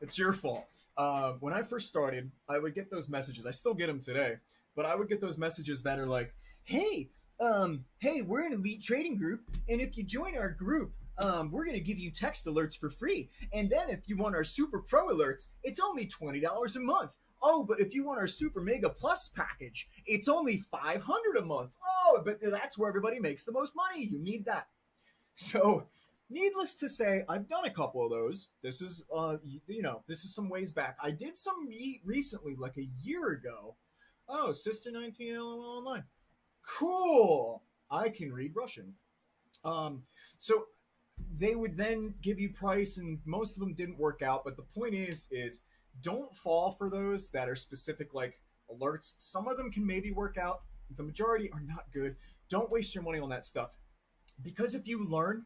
It's your fault. When I first started, I would get those messages. I still get them today, but I would get those messages that are like, hey, we're an elite trading group, and if you join our group, we're going to give you text alerts for free. And then if you want our super pro alerts, it's only $20 a month. Oh, but if you want our super mega plus package, it's only $500 a month. Oh, but that's where everybody makes the most money. You need that. So needless to say, I've done a couple of those. This is, this is some ways back. I did some recently, like a year ago. Oh, Sister 19 LOL Online. Cool. I can read Russian. So they would then give you price, and most of them didn't work out. But the point is don't fall for those that are specific, like alerts. Some of them can maybe work out. The majority are not good. Don't waste your money on that stuff. Because if you learn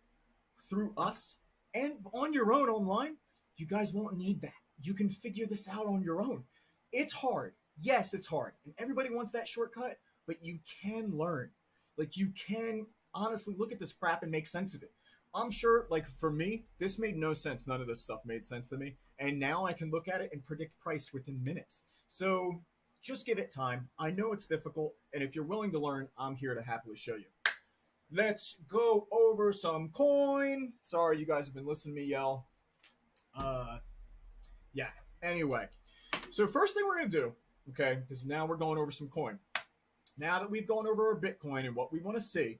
through us and on your own online, you guys won't need that. You can figure this out on your own. It's hard. Yes, it's hard. And everybody wants that shortcut. But you can learn. Like, you can honestly look at this crap and make sense of it. I'm sure, like, for me, this made no sense. None of this stuff made sense to me. And now I can look at it and predict price within minutes. So just give it time. I know it's difficult. And if you're willing to learn, I'm here to happily show you. Let's go over some coin. Sorry, you guys have been listening to me yell. Yeah. Anyway. So first thing we're going to do, okay, because now we're going over some coin. Now that we've gone over our Bitcoin and what we want to see,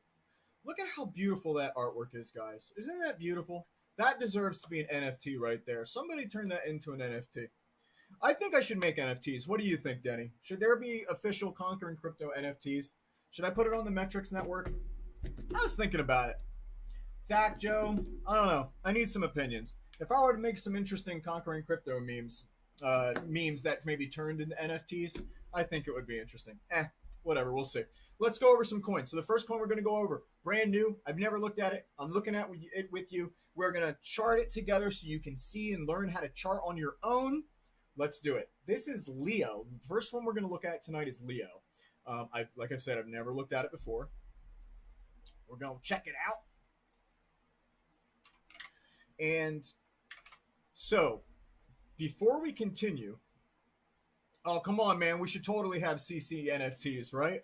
look at how beautiful that artwork is, guys. Isn't that beautiful? That deserves to be an NFT right there. Somebody turn that into an NFT. I think I should make NFTs. What do you think, Denny? Should there be official Conquering Crypto NFTs? Should I put it on the Metrics Network? I was thinking about it. Zach, Joe, I don't know. I need some opinions. If I were to make some interesting Conquering Crypto memes that maybe turned into NFTs, I think it would be interesting. Whatever, we'll see. Let's go over some coins. So the first coin we're going to go over, brand new. I've never looked at it. I'm looking at it with you. We're going to chart it together so you can see and learn how to chart on your own. Let's do it. This is Leo. The first one we're going to look at tonight is Leo. Like I've said, I've never looked at it before. We're going to check it out. And so, before we continue, oh, come on, man. We should totally have CC NFTs, right?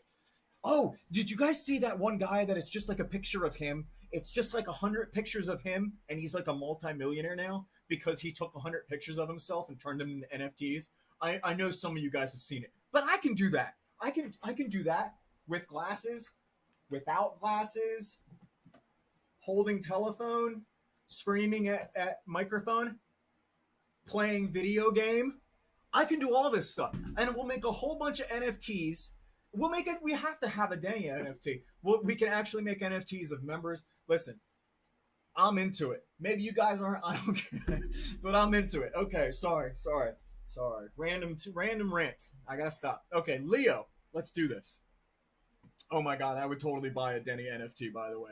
Oh, did you guys see that one guy that it's just like a picture of him? It's just like 100 pictures of him, and he's like a multimillionaire now because he took 100 pictures of himself and turned them into NFTs. I know some of you guys have seen it, but I can do that. I can do that with glasses, without glasses, holding telephone, screaming at microphone, playing video game. I can do all this stuff, and we'll make a whole bunch of NFTs. We'll make it. We have to have a Denny NFT. We can actually make NFTs of members. Listen, I'm into it. Maybe you guys aren't. I don't care, but I'm into it. Okay, sorry. Random rant. I gotta stop. Okay, Leo, let's do this. Oh my God, I would totally buy a Denny NFT. By the way.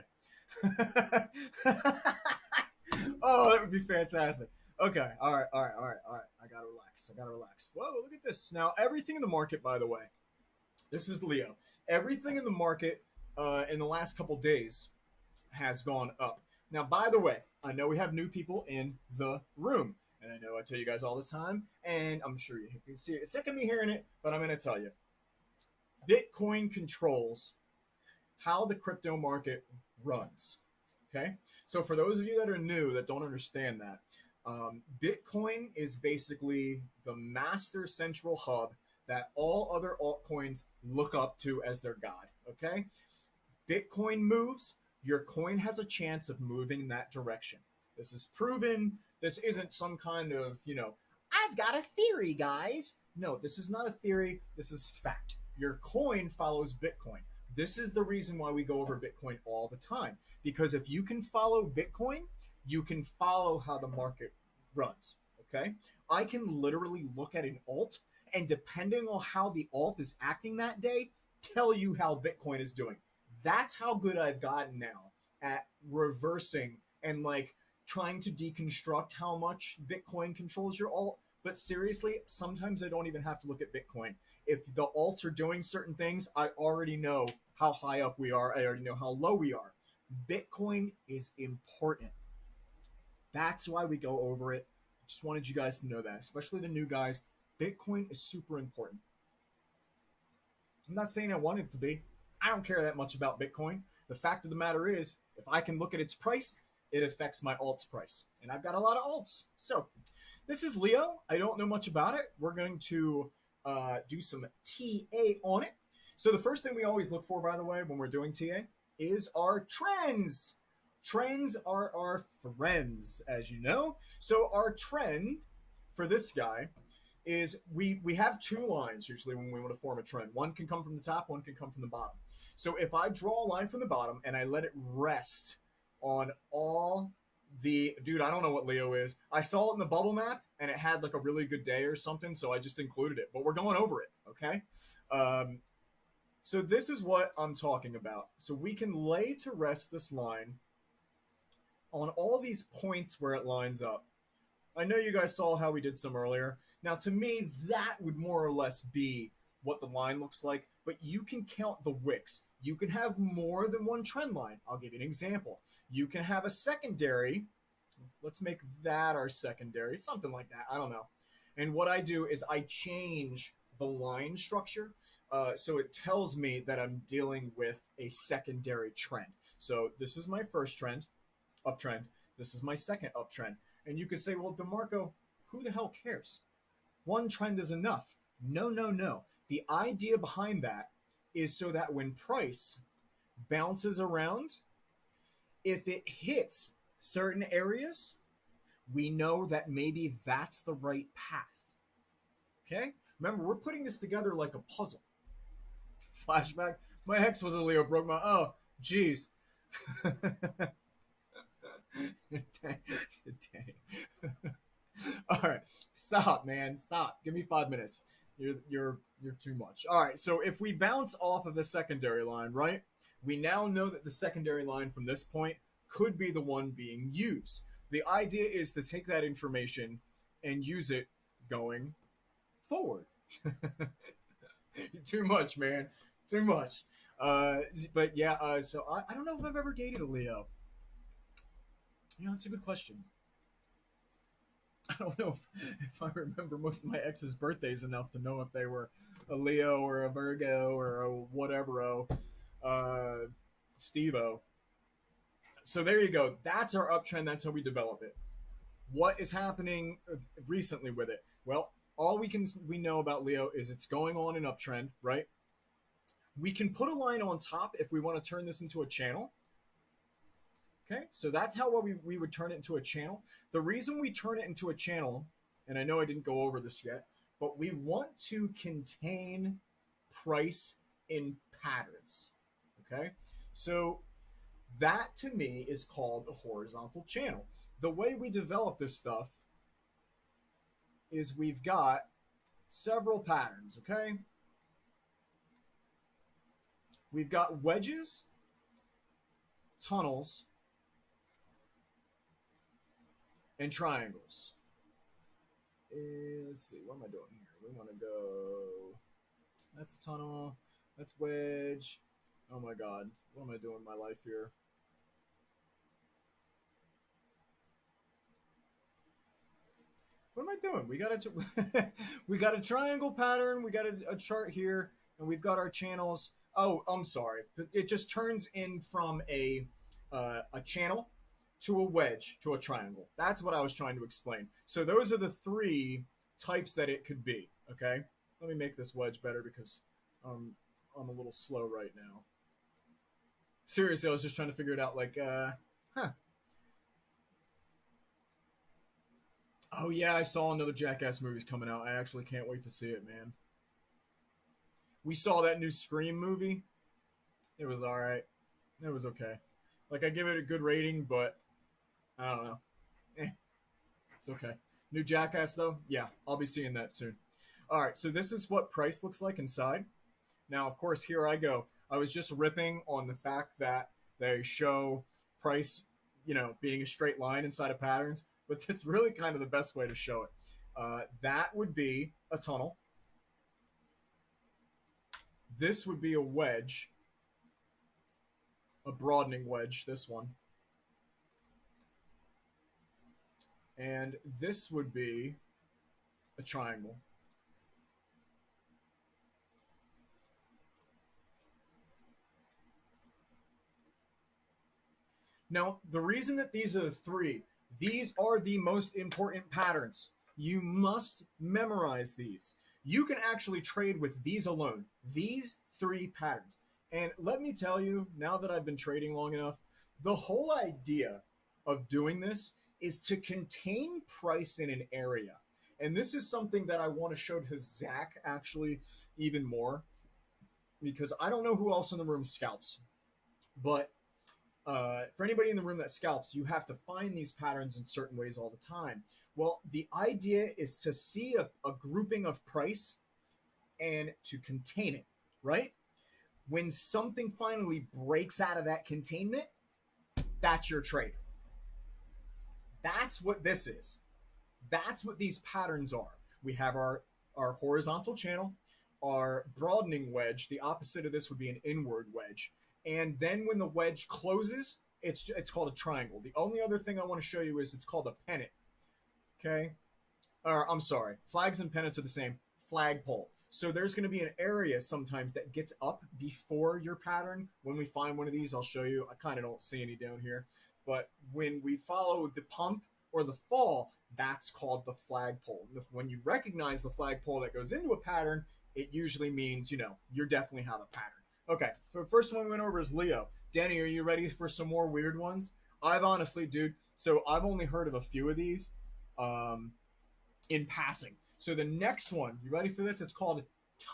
Oh, that would be fantastic. Okay, all right. I gotta relax. Whoa, look at this. Now, everything in the market, by the way. This is Leo. Everything in the market in the last couple days has gone up. Now, by the way, I know we have new people in the room. And I know I tell you guys all this time, and I'm sure you can see it. Sick of me hearing it, but I'm going to tell you. Bitcoin controls how the crypto market runs. Okay? So for those of you that are new that don't understand that, Bitcoin is basically the master central hub that all other altcoins look up to as their god, okay? Bitcoin moves, your coin has a chance of moving in that direction. This is proven. This isn't some kind of, I've got a theory, guys. No, this is not a theory. This is fact. Your coin follows Bitcoin. This is the reason why we go over Bitcoin all the time. Because if you can follow Bitcoin, you can follow how the market runs, okay? I can literally look at an alt and depending on how the alt is acting that day, tell you how Bitcoin is doing. That's how good I've gotten now at reversing and like trying to deconstruct how much Bitcoin controls your alt. But seriously, sometimes I don't even have to look at Bitcoin. If the alts are doing certain things, I already know how high up we are. I already know how low we are. Bitcoin is important. That's why we go over it. Just wanted you guys to know that, especially the new guys. Bitcoin is super important. I'm not saying I want it to be. I don't care that much about Bitcoin. The fact of the matter is, if I can look at its price, it affects my alt's price. And I've got a lot of alts. So this is Leo. I don't know much about it. We're going to do some TA on it. So the first thing we always look for, by the way, when we're doing TA is our trends. Trends are our friends, as you know. So our trend for this guy is we have two lines usually when we want to form a trend. One can come from the top, one can come from the bottom. So if I draw a line from the bottom and I let it rest on all the, dude, I don't know what Leo is. I saw it in the bubble map and it had like a really good day or something, so I just included it. But we're going over it, okay? So this is what I'm talking about. So we can lay to rest this line on all these points where it lines up. I know you guys saw how we did some earlier. Now, to me, that would more or less be what the line looks like, but you can count the wicks. You can have more than one trend line. I'll give you an example. You can have a secondary. Let's make that our secondary, something like that. I don't know. And what I do is I change the line structure so it tells me that I'm dealing with a secondary trend. So this is my first trend, uptrend. This is my second uptrend. And you could say, well, DeMarco, who the hell cares? One trend is enough. No, no, no. The idea behind that is so that when price bounces around, if it hits certain areas, we know that maybe that's the right path. Okay? Remember, we're putting this together like a puzzle. Flashback. My ex was a Leo, broke my. Oh, jeez. Dang. All right, stop, man, stop. Give me 5 minutes. You're too much. All right, so if we bounce off of the secondary line, right? We now know that the secondary line from this point could be the one being used. The idea is to take that information and use it going forward. Too much, man. Too much. But yeah, so I don't know if I've ever dated a Leo. You know, that's a good question. I don't know if I remember most of my ex's birthdays enough to know if they were a Leo or a Virgo or a whatever, Steve-O. So there you go. That's our uptrend. That's how we develop it. What is happening recently with it? Well, all we know about Leo is it's going on an uptrend, right? We can put a line on top if we want to turn this into a channel. Okay, so that's how we would turn it into a channel. The reason we turn it into a channel, and I know I didn't go over this yet, but we want to contain price in patterns. Okay, so that to me is called a horizontal channel. The way we develop this stuff is we've got several patterns, okay? We've got wedges, tunnels, and triangles. Let's see, what am I doing here? We want to go, that's a tunnel, that's wedge. Oh my God, what am I doing in my life here? What am I doing? We got we got a triangle pattern. We got a chart here, and we've got our channels. Oh, I'm sorry. It just turns in from a channel to a wedge to a triangle. That's what I was trying to explain. So those are the three types that it could be. Okay. Let me make this wedge better because I'm a little slow right now. Seriously, I was just trying to figure it out. Like, Oh yeah, I saw another Jackass movie's coming out. I actually can't wait to see it, man. We saw that new Scream movie. It was all right. It was okay. Like I give it a good rating, but I don't know. It's okay. New Jackass though, yeah, I'll be seeing that soon. All right, so this is what price looks like inside. Now, of course, here I go. I was just ripping on the fact that they show price, being a straight line inside of patterns. But that's really kind of the best way to show it. That would be a tunnel. This would be a wedge, a broadening wedge, this one. And this would be a triangle. Now, the reason that these are the three, these are the most important patterns. You must memorize these. You can actually trade with these alone, these three patterns. And let me tell you, now that I've been trading long enough, the whole idea of doing this is to contain price in an area. And this is something that I want to show to Zach actually even more, because I don't know who else in the room scalps, but for anybody in the room that scalps, you have to find these patterns in certain ways all the time. Well, the idea is to see a grouping of price and to contain it, right? When something finally breaks out of that containment, that's your trade. That's what this is. That's what these patterns are. We have our horizontal channel, our broadening wedge. The opposite of this would be an inward wedge. And then when the wedge closes, it's called a triangle. The only other thing I want to show you is it's called a pennant. Okay? Or I'm sorry. Flags and pennants are the same. Flagpole. So there's going to be an area sometimes that gets up before your pattern. When we find one of these, I'll show you. I kind of don't see any down here. But when we follow the pump or the fall, that's called the flagpole. When you recognize the flagpole that goes into a pattern, it usually means, you definitely have a pattern. Okay, so the first one we went over is Leo. Danny, are you ready for some more weird ones? I've honestly, dude, so I've only heard of a few of these um, in passing. So the next one, you ready for this? It's called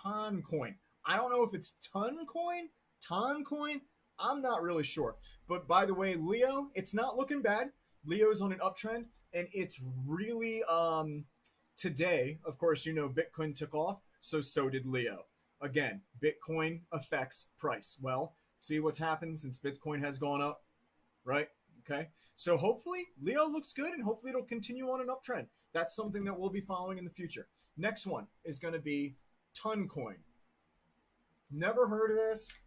TONCOIN. I don't know if it's TONCOIN. I'm not really sure. But by the way, Leo, it's not looking bad. Leo's on an uptrend, and it's really today. Of course, you know Bitcoin took off, so did Leo. Again, Bitcoin affects price. Well, see what's happened since Bitcoin has gone up, right? Okay. So hopefully Leo looks good, and hopefully it'll continue on an uptrend. That's something that we'll be following in the future. Next one is going to be TONCOIN. Never heard of this.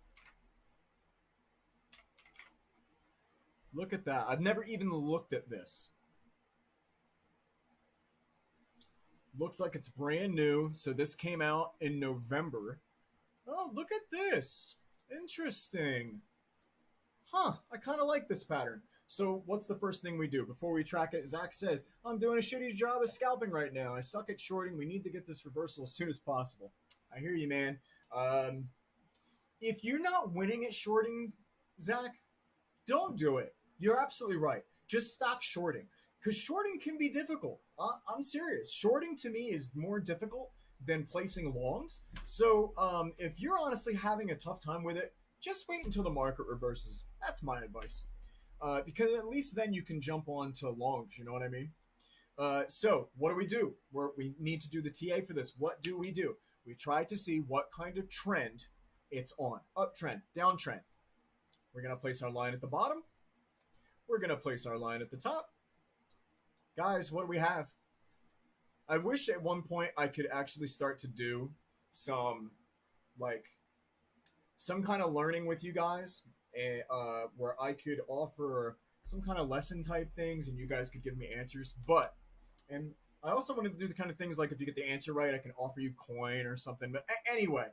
Look at that. I've never even looked at this. Looks like it's brand new. So this came out in November. Oh, look at this. Interesting. Huh, I kind of like this pattern. So what's the first thing we do before we track it? Zach says, I'm doing a shitty job of scalping right now. I suck at shorting. We need to get this reversal as soon as possible. I hear you, man. If you're not winning at shorting, Zach, don't do it. You're absolutely right. Just stop shorting, because shorting can be difficult. I'm serious. Shorting to me is more difficult than placing longs. So if you're honestly having a tough time with it, just wait until the market reverses. That's my advice. Because at least then you can jump on to longs. You know what I mean? So what do? We need to do the TA for this. What do? We try to see what kind of trend it's on. Uptrend, downtrend. We're going to place our line at the bottom. We're going to place our line at the top. Guys, what do we have? I wish at one point I could actually start to do some kind of learning with you guys, where I could offer some kind of lesson type things and you guys could give me answers. And I also wanted to do the kind of things like if you get the answer right, I can offer you coin or something. But anyway,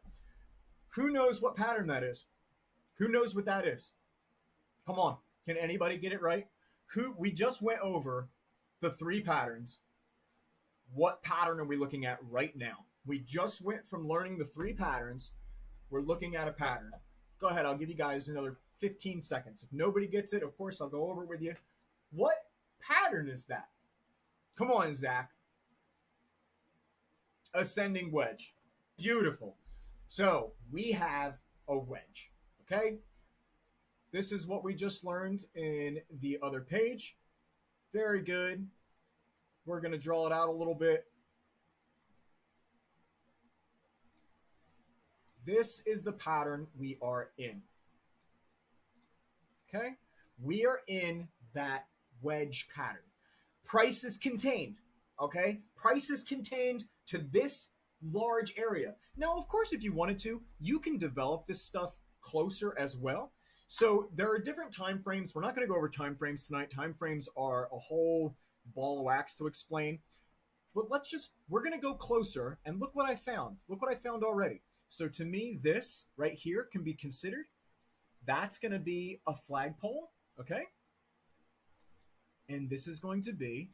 who knows what pattern that is? Who knows what that is? Come on. Can anybody get it right? We just went over the 3 patterns. What pattern are we looking at right now? We just went from learning the 3 patterns. We're looking at a pattern. Go ahead. I'll give you guys another 15 seconds. If nobody gets it, of course, I'll go over it with you. What pattern is that? Come on, Zach. Ascending wedge. Beautiful. So we have a wedge. Okay? This is what we just learned in the other page. Very good. We're going to draw it out a little bit. This is the pattern we are in. Okay? We are in that wedge pattern. Price is contained. Okay? Price is contained to this large area. Now, of course, if you wanted to, you can develop this stuff closer as well. So there are different time frames. We're not going to go over time frames tonight. Time frames are a whole ball of wax to explain. But we're going to go closer and look what I found. Look what I found already. So to me, this right here can be considered. That's going to be a flagpole, okay? And this is going to be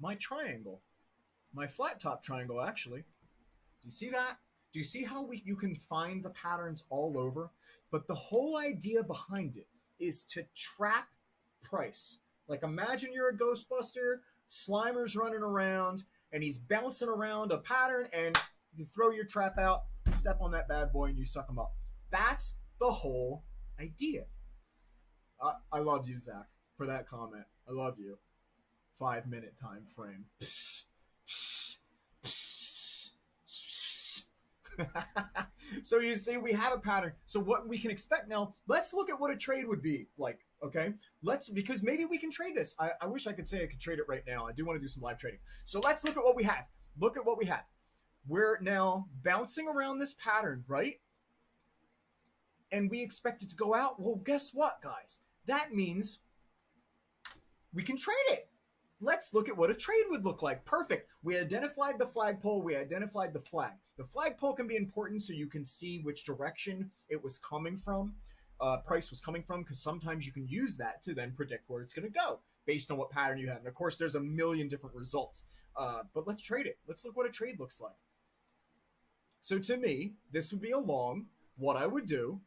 my triangle. My flat top triangle, actually. Do you see that? Do you see how you can find the patterns all over? But the whole idea behind it is to trap price. Like imagine you're a Ghostbuster, Slimer's running around, and he's bouncing around a pattern, and you throw your trap out, you step on that bad boy, and you suck him up. That's the whole idea. I love you, Zach, for that comment. I love you. 5-minute time frame. So you see, we have a pattern. So what we can expect now, let's look at what a trade would be like, okay? Because maybe we can trade this. I wish I could say I could trade it right now. I do want to do some live trading. So let's look at what we have. Look at what we have. We're now bouncing around this pattern, right? And we expect it to go out. Well, guess what, guys? That means we can trade it. Let's look at what a trade would look like. Perfect. We identified the flagpole. We identified the flag. The flagpole can be important so you can see which direction it was coming from, price was coming from, because sometimes you can use that to then predict where it's going to go based on what pattern you have. And of course, there's a million different results. But let's trade it. Let's look what a trade looks like. So to me, this would be a long. What I would do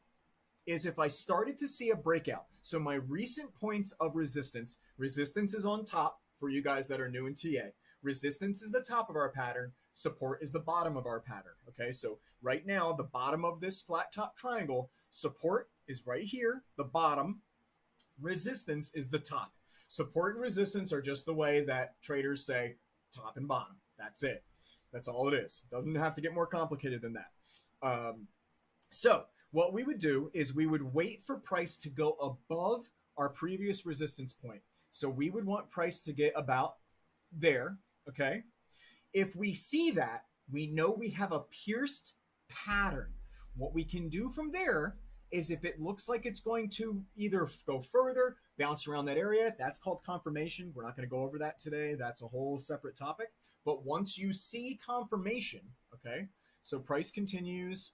is if I started to see a breakout. So my recent points of resistance, resistance is on top for you guys that are new in TA. Resistance is the top of our pattern. Support is the bottom of our pattern. Okay, so right now, the bottom of this flat top triangle, support is right here, the bottom. Resistance is the top. Support and resistance are just the way that traders say top and bottom. That's it. That's all it is. Doesn't have to get more complicated than that. So what we would do is we would wait for price to go above our previous resistance point. So we would want price to get about there, okay? If we see that, we know we have a pierced pattern. What we can do from there is if it looks like it's going to either go further, bounce around that area, that's called confirmation. We're not going to go over that today. That's a whole separate topic. But once you see confirmation, okay, so price continues.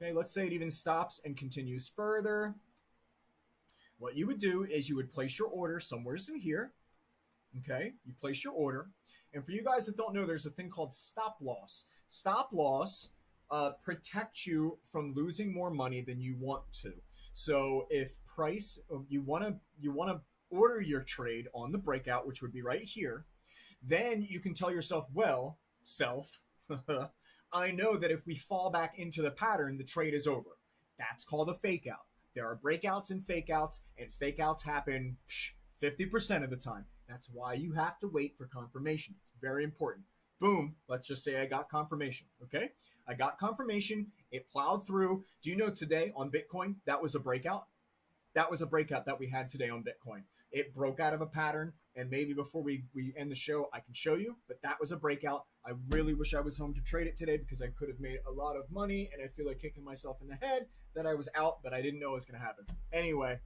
Okay, let's say it even stops and continues further. What you would do is you would place your order somewhere in here. Okay, you place your order. And for you guys that don't know, there's a thing called stop loss. Stop loss protects you from losing more money than you want to. So if price, you want to order your trade on the breakout, which would be right here, then you can tell yourself, well, self, I know that if we fall back into the pattern, the trade is over. That's called a fake out. There are breakouts and fake outs happen 50% of the time. That's why you have to wait for confirmation. It's very important. Boom, let's just say I got confirmation, okay? I got confirmation, it plowed through. Do you know today on Bitcoin, that was a breakout? That was a breakout that we had today on Bitcoin. It broke out of a pattern, and maybe before we end the show, I can show you, but that was a breakout. I really wish I was home to trade it today because I could have made a lot of money, and I feel like kicking myself in the head that I was out, but I didn't know it was going to happen. Anyway,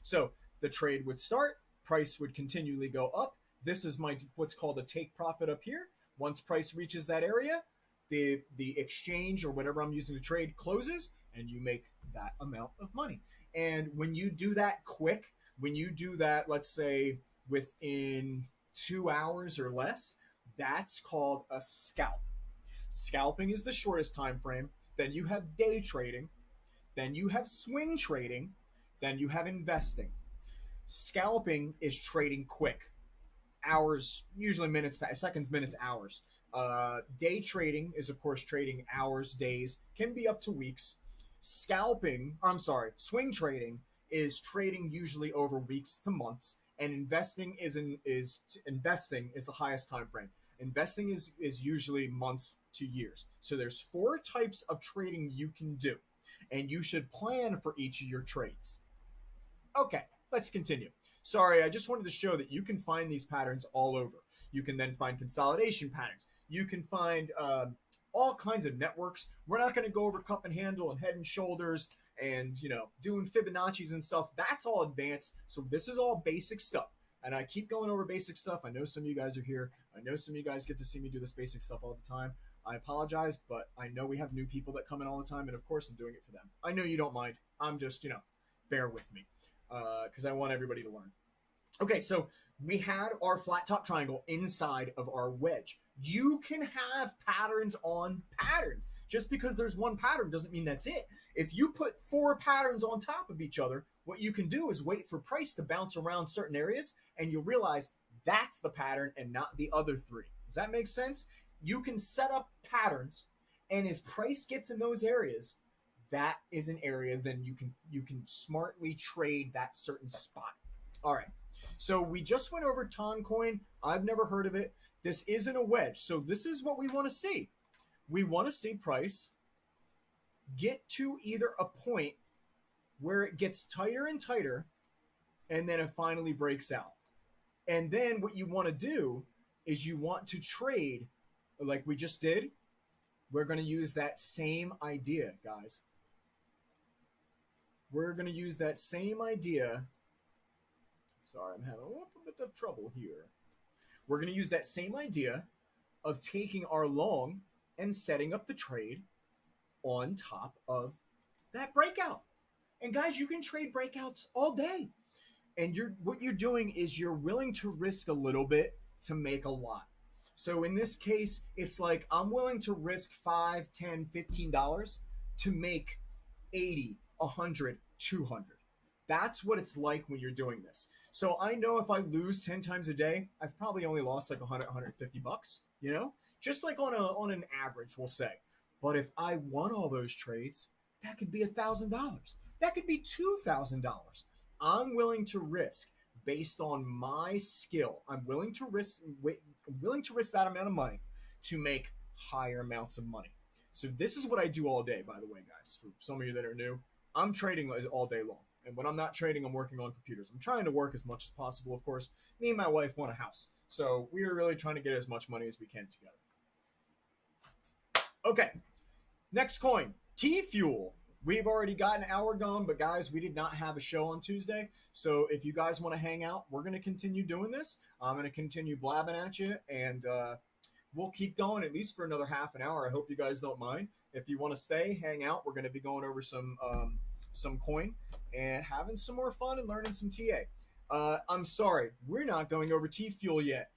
so the trade would start, price would continually go up. This is my what's called a take profit up here. Once price reaches that area, the exchange or whatever I'm using to trade closes, and you make that amount of money. And when you do that quick, when you do that, let's say within 2 hours or less, that's called a scalp. Scalping is the shortest time frame. Then you have day trading. Then you have swing trading. Then you have investing. Scalping is trading quick. Hours, usually minutes, seconds, minutes, hours. Day trading is, of course, trading hours, days, can be up to weeks. Swing trading is trading usually over weeks to months, and investing is the highest time frame. Investing is usually months to years. So there's 4 types of trading you can do, and you should plan for each of your trades. Okay, let's continue. Sorry, I just wanted to show that you can find these patterns all over. You can then find consolidation patterns. You can find all kinds of networks. We're not going to go over cup and handle and head and shoulders and, doing Fibonacci's and stuff. That's all advanced. So this is all basic stuff. And I keep going over basic stuff. I know some of you guys are here. I know some of you guys get to see me do this basic stuff all the time. I apologize, but I know we have new people that come in all the time. And of course, I'm doing it for them. I know you don't mind. I'm just, bear with me because I want everybody to learn. Okay, so we had our flat top triangle inside of our wedge. You can have patterns on patterns. Just because there's one pattern doesn't mean that's it. If you put 4 patterns on top of each other, what you can do is wait for price to bounce around certain areas, and you'll realize that's the pattern and not the other 3. Does that make sense? You can set up patterns, and if price gets in those areas, that is an area then you can smartly trade that certain spot. All right. So we just went over TONCOIN. I've never heard of it. This isn't a wedge. So this is what we want to see. We want to see price get to either a point where it gets tighter and tighter, and then it finally breaks out. And then what you want to do is you want to trade like we just did. We're going to use that same idea, guys. We're going to use that same idea. Sorry, I'm having a little bit of trouble here. We're going to use that same idea of taking our long and setting up the trade on top of that breakout. And guys, you can trade breakouts all day. And what you're doing is you're willing to risk a little bit to make a lot. So in this case, it's like I'm willing to risk $5, $10, $15 to make 80, 100, 200. That's what it's like when you're doing this. So I know if I lose 10 times a day, I've probably only lost like 100, 150 bucks, you know? Just like on an average, we'll say. But if I won all those trades, that could be $1,000. That could be $2,000. I'm willing to risk based on my skill. I'm willing to risk that amount of money to make higher amounts of money. So this is what I do all day, by the way, guys. For some of you that are new, I'm trading all day long. And when I'm not trading, I'm working on computers. I'm trying to work as much as possible, of course. Me and my wife want a house. So we are really trying to get as much money as we can together. Okay, next coin, TFUEL. We've already got an hour gone, but guys, we did not have a show on Tuesday. So if you guys want to hang out, we're going to continue doing this. I'm going to continue blabbing at you, and we'll keep going at least for another half an hour. I hope you guys don't mind. If you want to stay, hang out. We're going to be going over some coin and having some more fun and learning some TA. I'm sorry, we're not going over TFUEL yet.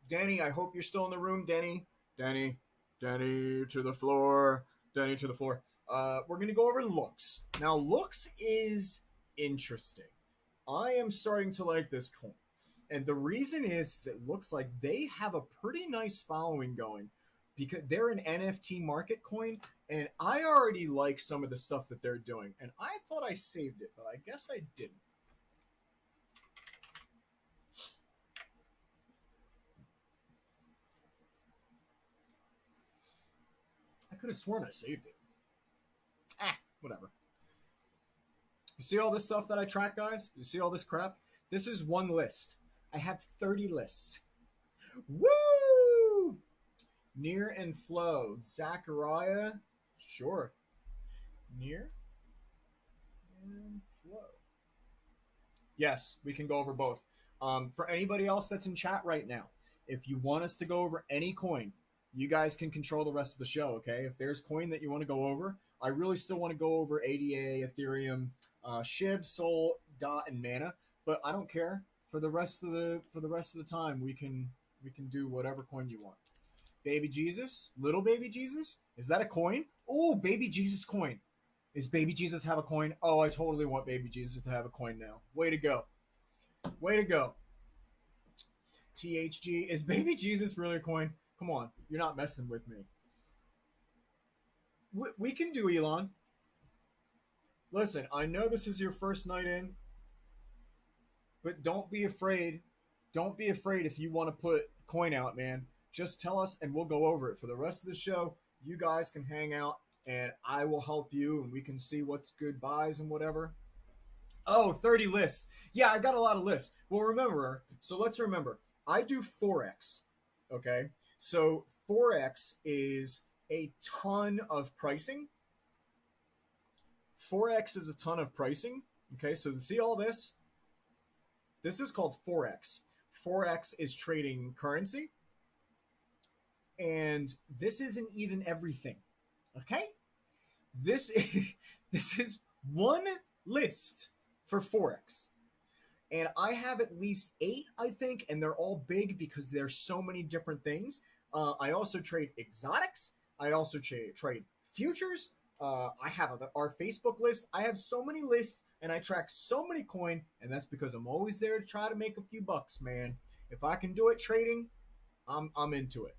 Danny, I hope you're still in the room. Danny to the floor. Danny to the floor. We're going to go over looks. Now, looks is interesting. I am starting to like this coin. And the reason is it looks like they have a pretty nice following going because they're an NFT market coin. And I already like some of the stuff that they're doing. And I thought I saved it, but I guess I didn't. I could have sworn I saved it. Whatever. You see all this stuff that I track, guys? You see all this crap? This is one list. I have 30 lists. Woo! Near and Flow. Zachariah. Sure. Near and Flow. Yes, we can go over both. For anybody else that's in chat right now, if you want us to go over any coin, you guys can control the rest of the show, okay? If there's coin that you want to go over, I really still want to go over ADA, Ethereum, SHIB, Sol, DOT, and Mana, but I don't care. For the rest of the time, we can do whatever coin you want. Baby Jesus, little baby Jesus, is that a coin? Oh, baby Jesus coin. Is baby Jesus have a coin? Oh, I totally want baby Jesus to have a coin now. Way to go. Way to go. THG, is baby Jesus really a coin? Come on, you're not messing with me. We can do Elon. Listen, I know this is your first night in, but don't be afraid. Don't be afraid if you want to put coin out, man. Just tell us and we'll go over it. For the rest of the show, you guys can hang out and I will help you and we can see what's good buys and whatever. Oh, 30 lists. Yeah, I got a lot of lists. Well, remember, so let's remember, I do Forex, okay? So Forex is a ton of pricing. Forex is a ton of pricing, okay? So to see all this, this is called Forex. Forex is trading currency, and this isn't even everything, okay? This is one list for Forex. And I have at least 8, I think, and they're all big because there's so many different things. I also trade exotics. I also trade futures. I have our Facebook list. I have so many lists, and I track so many coin, and that's because I'm always there to try to make a few bucks, man. If I can do it trading, I'm into it.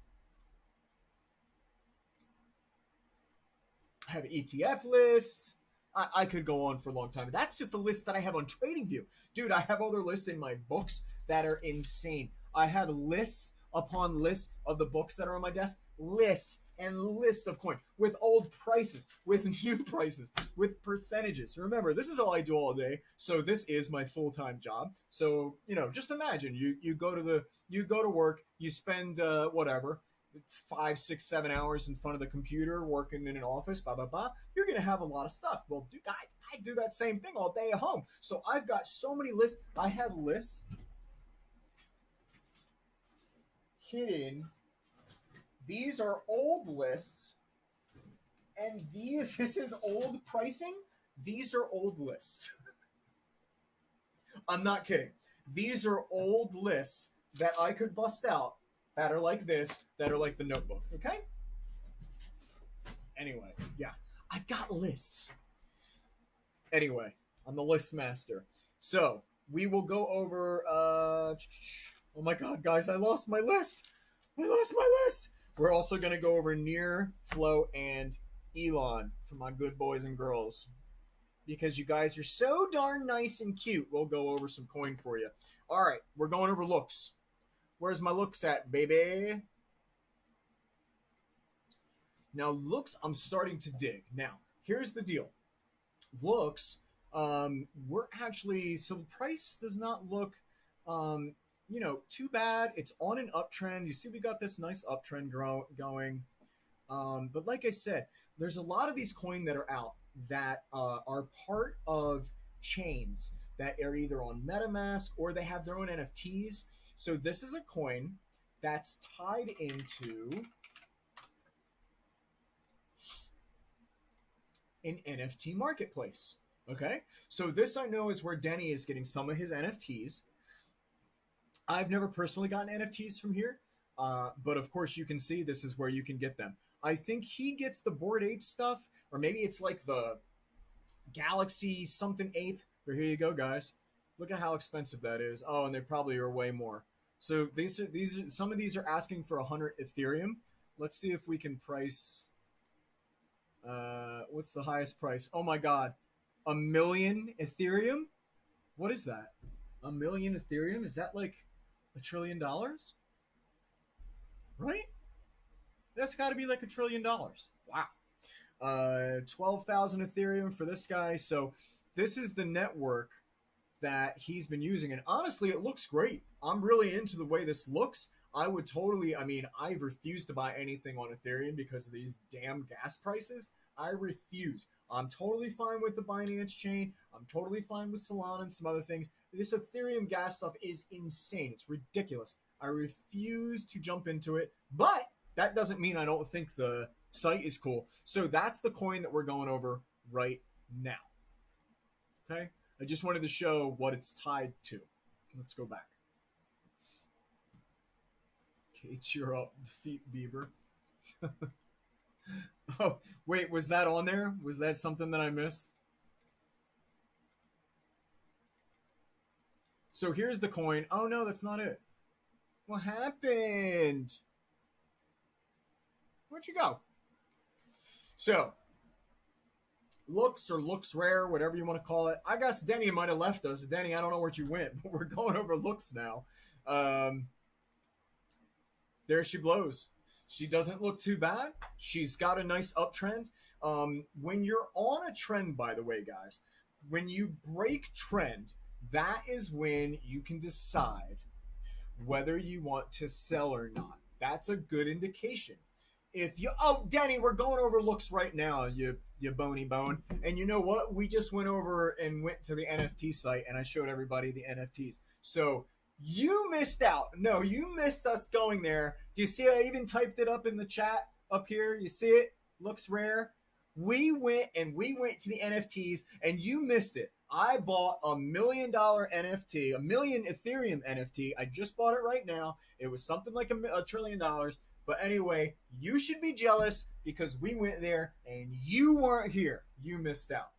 I have ETF lists. I could go on for a long time. That's just the list that I have on TradingView. Dude, I have other lists in my books that are insane. I have lists upon lists of the books that are on my desk. Lists and lists of coin with old prices, with new prices, with percentages. Remember, this is all I do all day. So this is my full-time job. So, you know, just imagine you go to work, you spend whatever, 5, 6, 7 hours in front of the computer working in an office, blah, blah, blah. You're going to have a lot of stuff. Well, dude, guys, I do that same thing all day at home. So I've got so many lists. I have lists hidden. These are old lists. And this is old pricing. These are old lists. I'm not kidding. These are old lists that I could bust out that are like this, that are like the notebook, okay? Anyway, yeah, I've got lists. Anyway, I'm the list master. So we will go over. Oh my god, guys, I lost my list. I lost my list. We're also going to go over Near, Flow, and Elon for my good boys and girls. Because you guys are so darn nice and cute, we'll go over some coin for you. All right, we're going over looks. Where's my looks at, baby? Now, looks, I'm starting to dig. Now, here's the deal. Looks, we're actually, so the price does not look, too bad. It's on an uptrend. You see, we got this nice uptrend going. But like I said, there's a lot of these coins that are out that are part of chains that are either on MetaMask or they have their own NFTs. So this is a coin that's tied into an NFT marketplace. Okay, so this I know is where Denny is getting some of his NFTs. I've never personally gotten NFTs from here, but of course you can see this is where you can get them. I think he gets the Bored Ape stuff, or maybe it's like the Galaxy something ape. But here you go, guys. Look at how expensive that is. Oh, and they probably are way more. So these are some of these are asking for 100 Ethereum. Let's see if we can price. What's the highest price? Oh my God, 1 million Ethereum. What is that? 1 million Ethereum? Is that like $1 trillion? Right? That's got to be like $1 trillion. Wow. 12,000 Ethereum for this guy. So this is the network that he's been using. And honestly, it looks great. I'm really into the way this looks. I would totally, I refuse to buy anything on Ethereum because of these damn gas prices. I refuse. I'm totally fine with the Binance chain. I'm totally fine with Solana and some other things. This Ethereum gas stuff is insane. It's ridiculous. I refuse to jump into it, but that doesn't mean I don't think the site is cool. So that's the coin that we're going over right now. Okay? I just wanted to show what it's tied to. Let's go back. Okay, cheer up. Defeat Bieber. Oh, wait, was that on there? Was that something that I missed? So here's the coin. Oh, no, that's not it. What happened? Where'd you go? So, looks or looks rare, whatever you want to call it. I guess Denny might have left us. Denny, I don't know where you went, but we're going over looks now. There she blows. She doesn't look too bad. She's got a nice uptrend. When you're on a trend, by the way, guys, when you break trend, that is when you can decide whether you want to sell or not. That's a good indication. If you, oh, Denny, we're going over looks right now, you bony bone. And you know what? We just went over and went to the NFT site, and I showed everybody the NFTs. So you missed out. No, you missed us going there. Do you see I even typed it up in the chat up here? You see it? Looks rare. We went to the NFTs, and you missed it. I bought $1 million NFT, 1 million Ethereum NFT. I just bought it right now. It was something like $1 trillion. But anyway, you should be jealous because we went there and you weren't here. You missed out.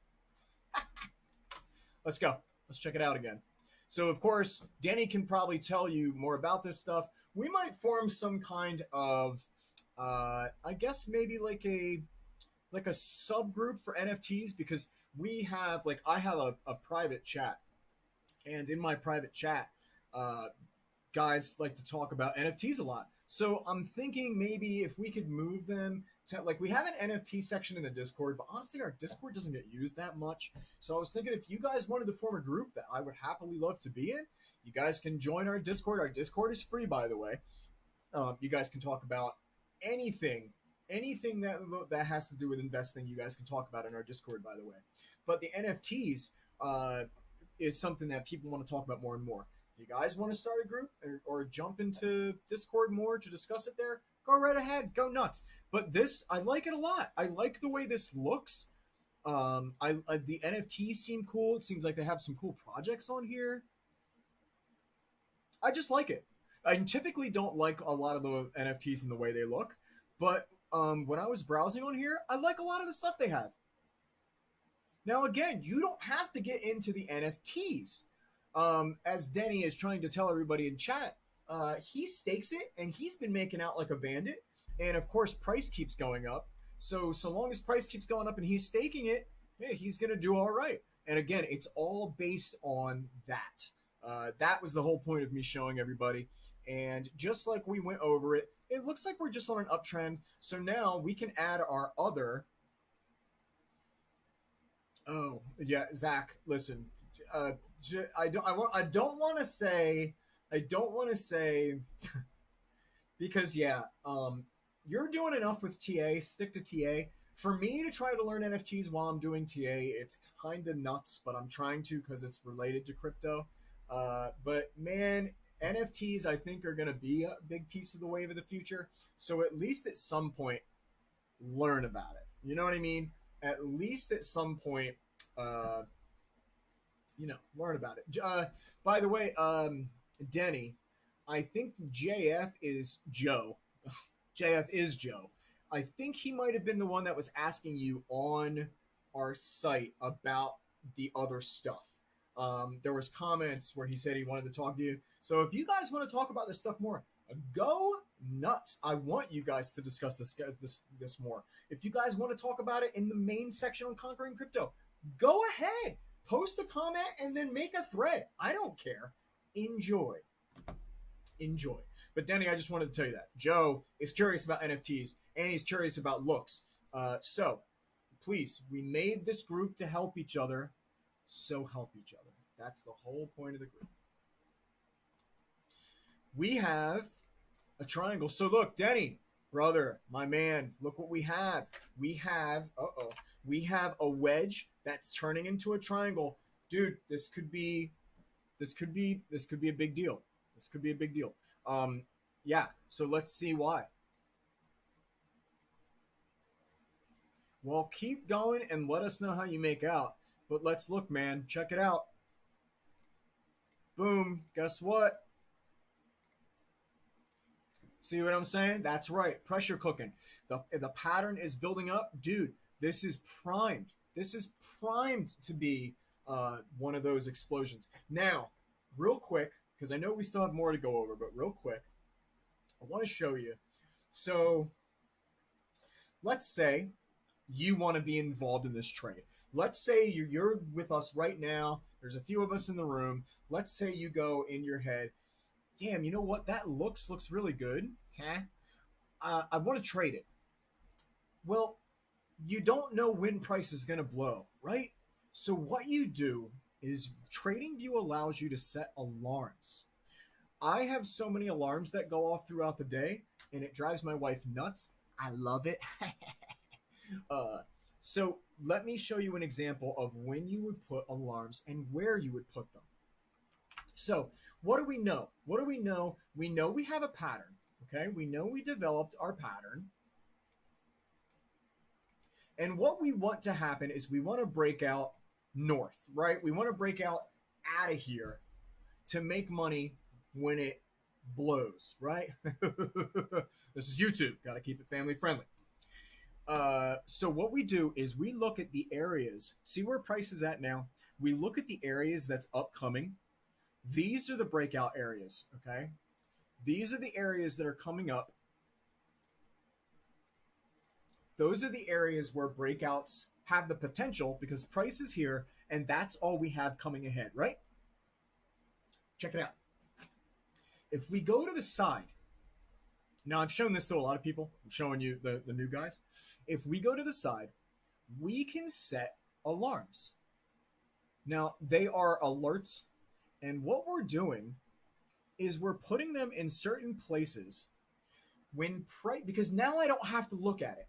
Let's go. Let's check it out again. So, of course, Danny can probably tell you more about this stuff. We might form some kind of, I guess maybe like a subgroup for NFTs, because we have, like, I have a private chat. And in my private chat, guys like to talk about NFTs a lot. So I'm thinking maybe if we could move them to, like, we have an NFT section in the Discord, but honestly our Discord doesn't get used that much. So I was thinking if you guys wanted to form a group that I would happily love to be in, you guys can join our Discord. Our Discord is free, by the way. You guys can talk about anything that has to do with investing. You guys can talk about in our Discord, by the way. But the NFTs is something that people want to talk about more and more. If you guys want to start a group or jump into Discord more to discuss it there, go right ahead. Go nuts. But this, I like it a lot. I like the way this looks. The NFTs seem cool. It seems like they have some cool projects on here. I just like it. I typically don't like a lot of the NFTs in the way they look. But when I was browsing on here, I like a lot of the stuff they have. Now, again, you don't have to get into the NFTs. As Denny is trying to tell everybody in chat, he stakes it and he's been making out like a bandit. And of course, price keeps going up. So long as price keeps going up and he's staking it, yeah, he's going to do all right. And again, it's all based on that. That was the whole point of me showing everybody. And just like we went over it, it looks like we're just on an uptrend. So now we can add our other. Oh yeah, Zach. Listen, uh, I don't want to say. I don't want to say because yeah, you're doing enough with TA. Stick to TA. For me to try to learn NFTs while I'm doing TA, it's kind of nuts, but I'm trying to because it's related to crypto. But man, NFTs I think are going to be a big piece of the wave of the future. So at least at some point, learn about it. You know what I mean? At least at some point, uh, learn about it. By the way, Denny, I think JF is Joe. JF is Joe. I think he might have been the one that was asking you on our site about the other stuff. There was comments where he said he wanted to talk to you. So if you guys want to talk about this stuff more, go nuts. I want you guys to discuss this more. If you guys want to talk about it in the main section on Conquering Crypto, go ahead. Post a comment and then make a thread. I don't care. Enjoy. Enjoy. But Denny, I just wanted to tell you that. Joe is curious about NFTs and he's curious about looks. So please, we made this group to help each other. So help each other. That's the whole point of the group. We have a triangle. So look, Denny, brother, my man, look what we have. We have a wedge that's turning into a triangle. Dude, this could be a big deal. This could be a big deal. Yeah, so let's see why. Well, keep going and let us know how you make out. But let's look, man. Check it out. Boom. Guess what? See what I'm saying? That's right. Pressure cooking. The pattern is building up. Dude, this is primed. This is primed to be one of those explosions. Now, real quick, because I know we still have more to go over, but real quick, I want to show you. So let's say you want to be involved in this trade. Let's say you're with us right now. There's a few of us in the room. Let's say you go in your head, damn, you know what? That looks really good. Huh? I want to trade it. Well, you don't know when price is going to blow, right? So what you do is TradingView allows you to set alarms. I have so many alarms that go off throughout the day, and it drives my wife nuts. I love it. So let me show you an example of when you would put alarms and where you would put them. So what do we know? What do we know? We know we have a pattern. Okay, we know we developed our pattern. And what we want to happen is we want to break out north, right? We want to break out of here to make money when it blows, right? This is YouTube. Got to keep it family friendly. So what we do is we look at the areas. See where price is at now? We look at the areas that's upcoming. These are the breakout areas, okay? These are the areas that are coming up. Those are the areas where breakouts have the potential because price is here and that's all we have coming ahead, right? Check it out. If we go to the side, now I've shown this to a lot of people. I'm showing you the new guys. If we go to the side, we can set alarms. Now they are alerts, and what we're doing is we're putting them in certain places when price, because now I don't have to look at it.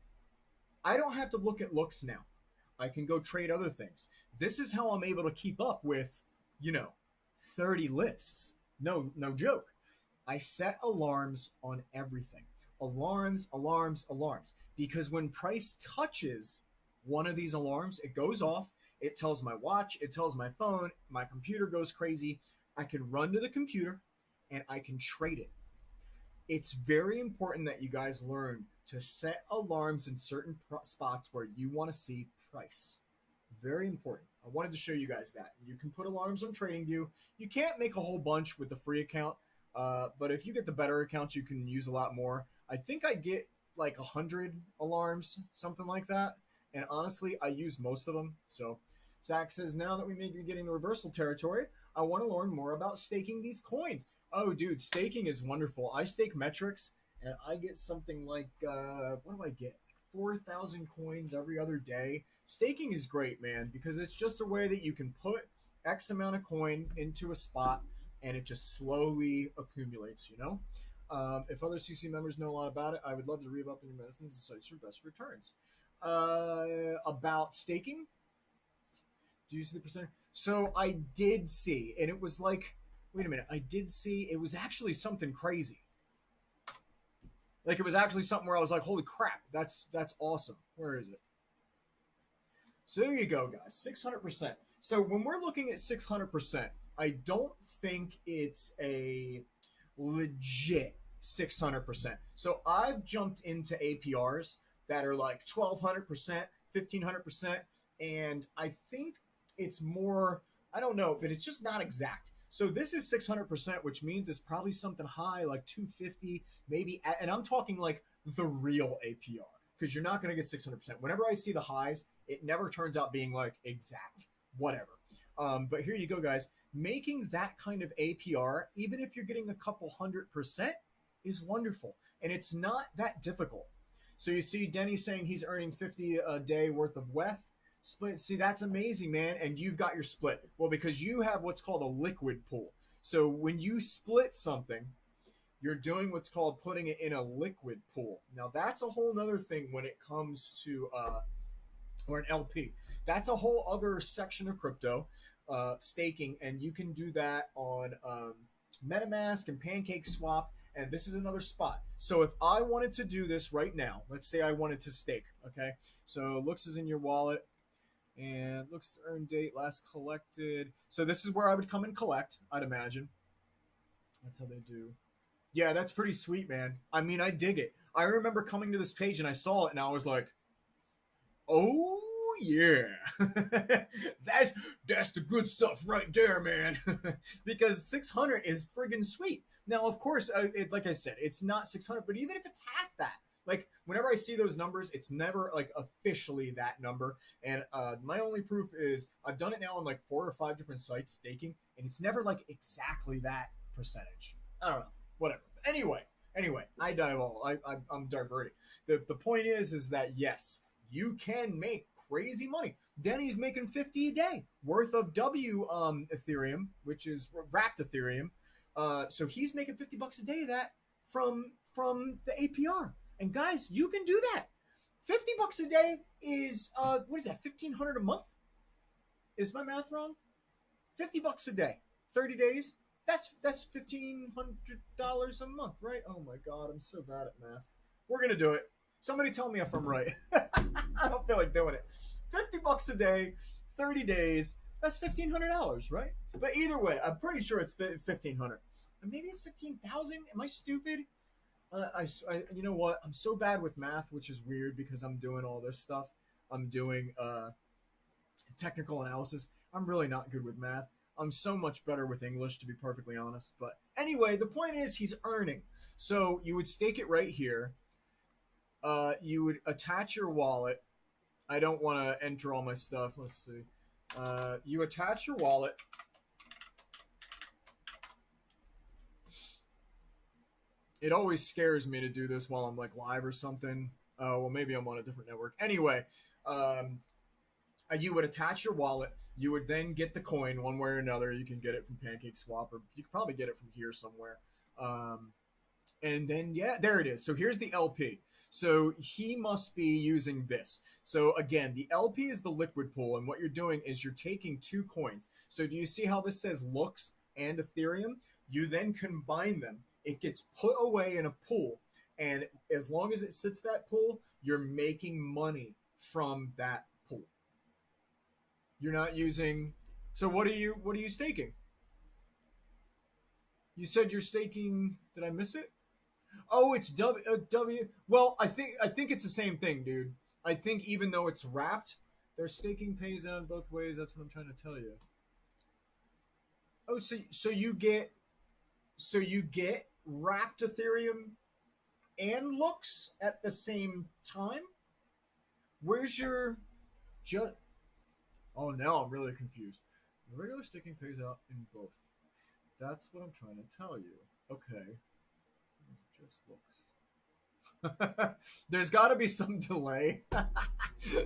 I don't have to look at looks now. I can go trade other things. This is how I'm able to keep up with, 30 lists. No joke. I set alarms on everything. Alarms, alarms, alarms. Because when price touches one of these alarms, it goes off. It tells my watch. It tells my phone. My computer goes crazy. I can run to the computer and I can trade it. It's very important that you guys learn to set alarms in certain spots where you want to see price. Very important. I wanted to show you guys that. You can put alarms on TradingView. You can't make a whole bunch with the free account, but if you get the better account, you can use a lot more. I think I get like 100 alarms, something like that. And honestly, I use most of them. So Zach says, now that we may be getting the reversal territory, I want to learn more about staking these coins. Oh, dude, staking is wonderful. I stake metrics, and I get something like, what do I get? 4,000 coins every other day. Staking is great, man, because it's just a way that you can put X amount of coin into a spot and it just slowly accumulates, you know? If other CC members know a lot about it, I would love to read up on your medicines and sites for best returns. About staking, do you see the percentage? So I did see, and it was like, wait a minute, I did see, it was actually something crazy. Like, it was actually something where I was like, holy crap, that's awesome. Where is it? So there you go, guys, 600%. So when we're looking at 600%, I don't think it's a legit 600%. So I've jumped into APRs that are like 1,200%, 1,500%, and I think it's more, I don't know, but it's just not exact. So this is 600%, which means it's probably something high, like 250, maybe, and I'm talking like the real APR, because you're not going to get 600%. Whenever I see the highs, it never turns out being like exact, whatever. But here you go, guys. Making that kind of APR, even if you're getting a couple 100%, is wonderful. And it's not that difficult. So you see Denny saying he's earning 50 a day worth of WETH. Split. See, that's amazing, man. And you've got your split. Well, because you have what's called a liquid pool. So when you split something, you're doing what's called putting it in a liquid pool. Now, that's a whole nother thing when it comes to, or an LP. That's a whole other section of crypto, staking. And you can do that on MetaMask and PancakeSwap. And this is another spot. So if I wanted to do this right now, let's say I wanted to stake, okay? So looks is in your wallet. And looks earn date last collected. So this is where I would come and collect, I'd imagine. That's how they do. Yeah, that's pretty sweet, man. I mean, I dig it. I remember coming to this page and I saw it and I was like, oh yeah. that's the good stuff right there, man. Because 600 is friggin' sweet. Now, of course, like I said, it's not 600, but even if it's half that, like whenever I see those numbers, it's never like officially that number. And my only proof is I've done it now on like 4 or 5 different sites staking, and it's never like exactly that percentage. I don't know, whatever. Anyway, I divulge. I'm diverting. The point is that yes, you can make crazy money. Denny's making 50 a day worth of Ethereum, which is wrapped Ethereum. So he's making $50 a day of that from the APR. And guys, you can do that. $50 a day is what is that? $1,500 a month? Is my math wrong? $50 a day, 30 days. That's $1,500 a month, right? Oh my god, I'm so bad at math. We're gonna do it. Somebody tell me if I'm right. I don't feel like doing it. $50 a day, 30 days. That's $1,500, right? But either way, I'm pretty sure it's $1,500. Maybe it's 15,000. Am I stupid? You know what? I'm so bad with math, which is weird because I'm doing all this stuff. I'm doing technical analysis. I'm really not good with math. I'm so much better with English, to be perfectly honest. But anyway, the point is he's earning. So you would stake it right here. You would attach your wallet. I don't want to enter all my stuff. Let's see. You attach your wallet. It always scares me to do this while I'm like live or something. Oh, well, maybe I'm on a different network. Anyway, you would attach your wallet. You would then get the coin one way or another. You can get it from PancakeSwap, or you could probably get it from here somewhere. And then, yeah, there it is. So here's the LP. So he must be using this. So again, the LP is the liquid pool. And what you're doing is you're taking 2 coins. So do you see how this says Lux and Ethereum? You then combine them. It gets put away in a pool. And as long as it sits that pool, you're making money from that pool. You're not using. So what are you staking? You said you're staking. Did I miss it? Oh, it's W. Well, I think it's the same thing, dude. I think even though it's wrapped, Their staking pays out both ways. That's what I'm trying to tell you. Oh, so you get wrapped Ethereum and looks at the same time. Where's your just? Oh, now I'm really confused. The regular staking pays out in both. That's what I'm trying to tell you. Okay, just looks. There's got to be some delay.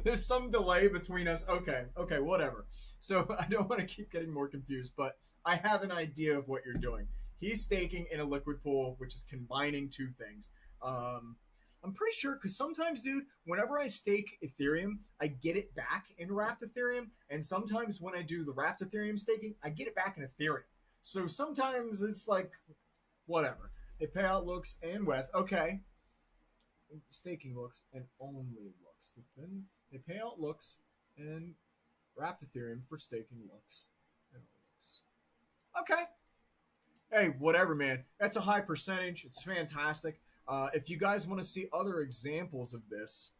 There's some delay between us. Okay, whatever. So I don't want to keep getting more confused, but I have an idea of what you're doing. He's staking in a liquid pool, which is combining two things. I'm pretty sure because sometimes, dude, whenever I stake Ethereum, I get it back in wrapped Ethereum, and sometimes when I do the wrapped Ethereum staking, I get it back in Ethereum. So sometimes it's like whatever. They pay out looks and with. Okay, staking looks and only looks. Then they pay out looks and wrapped Ethereum for staking looks and looks. Okay. Hey, whatever, man. That's a high percentage. It's fantastic. If you guys want to see other examples of this,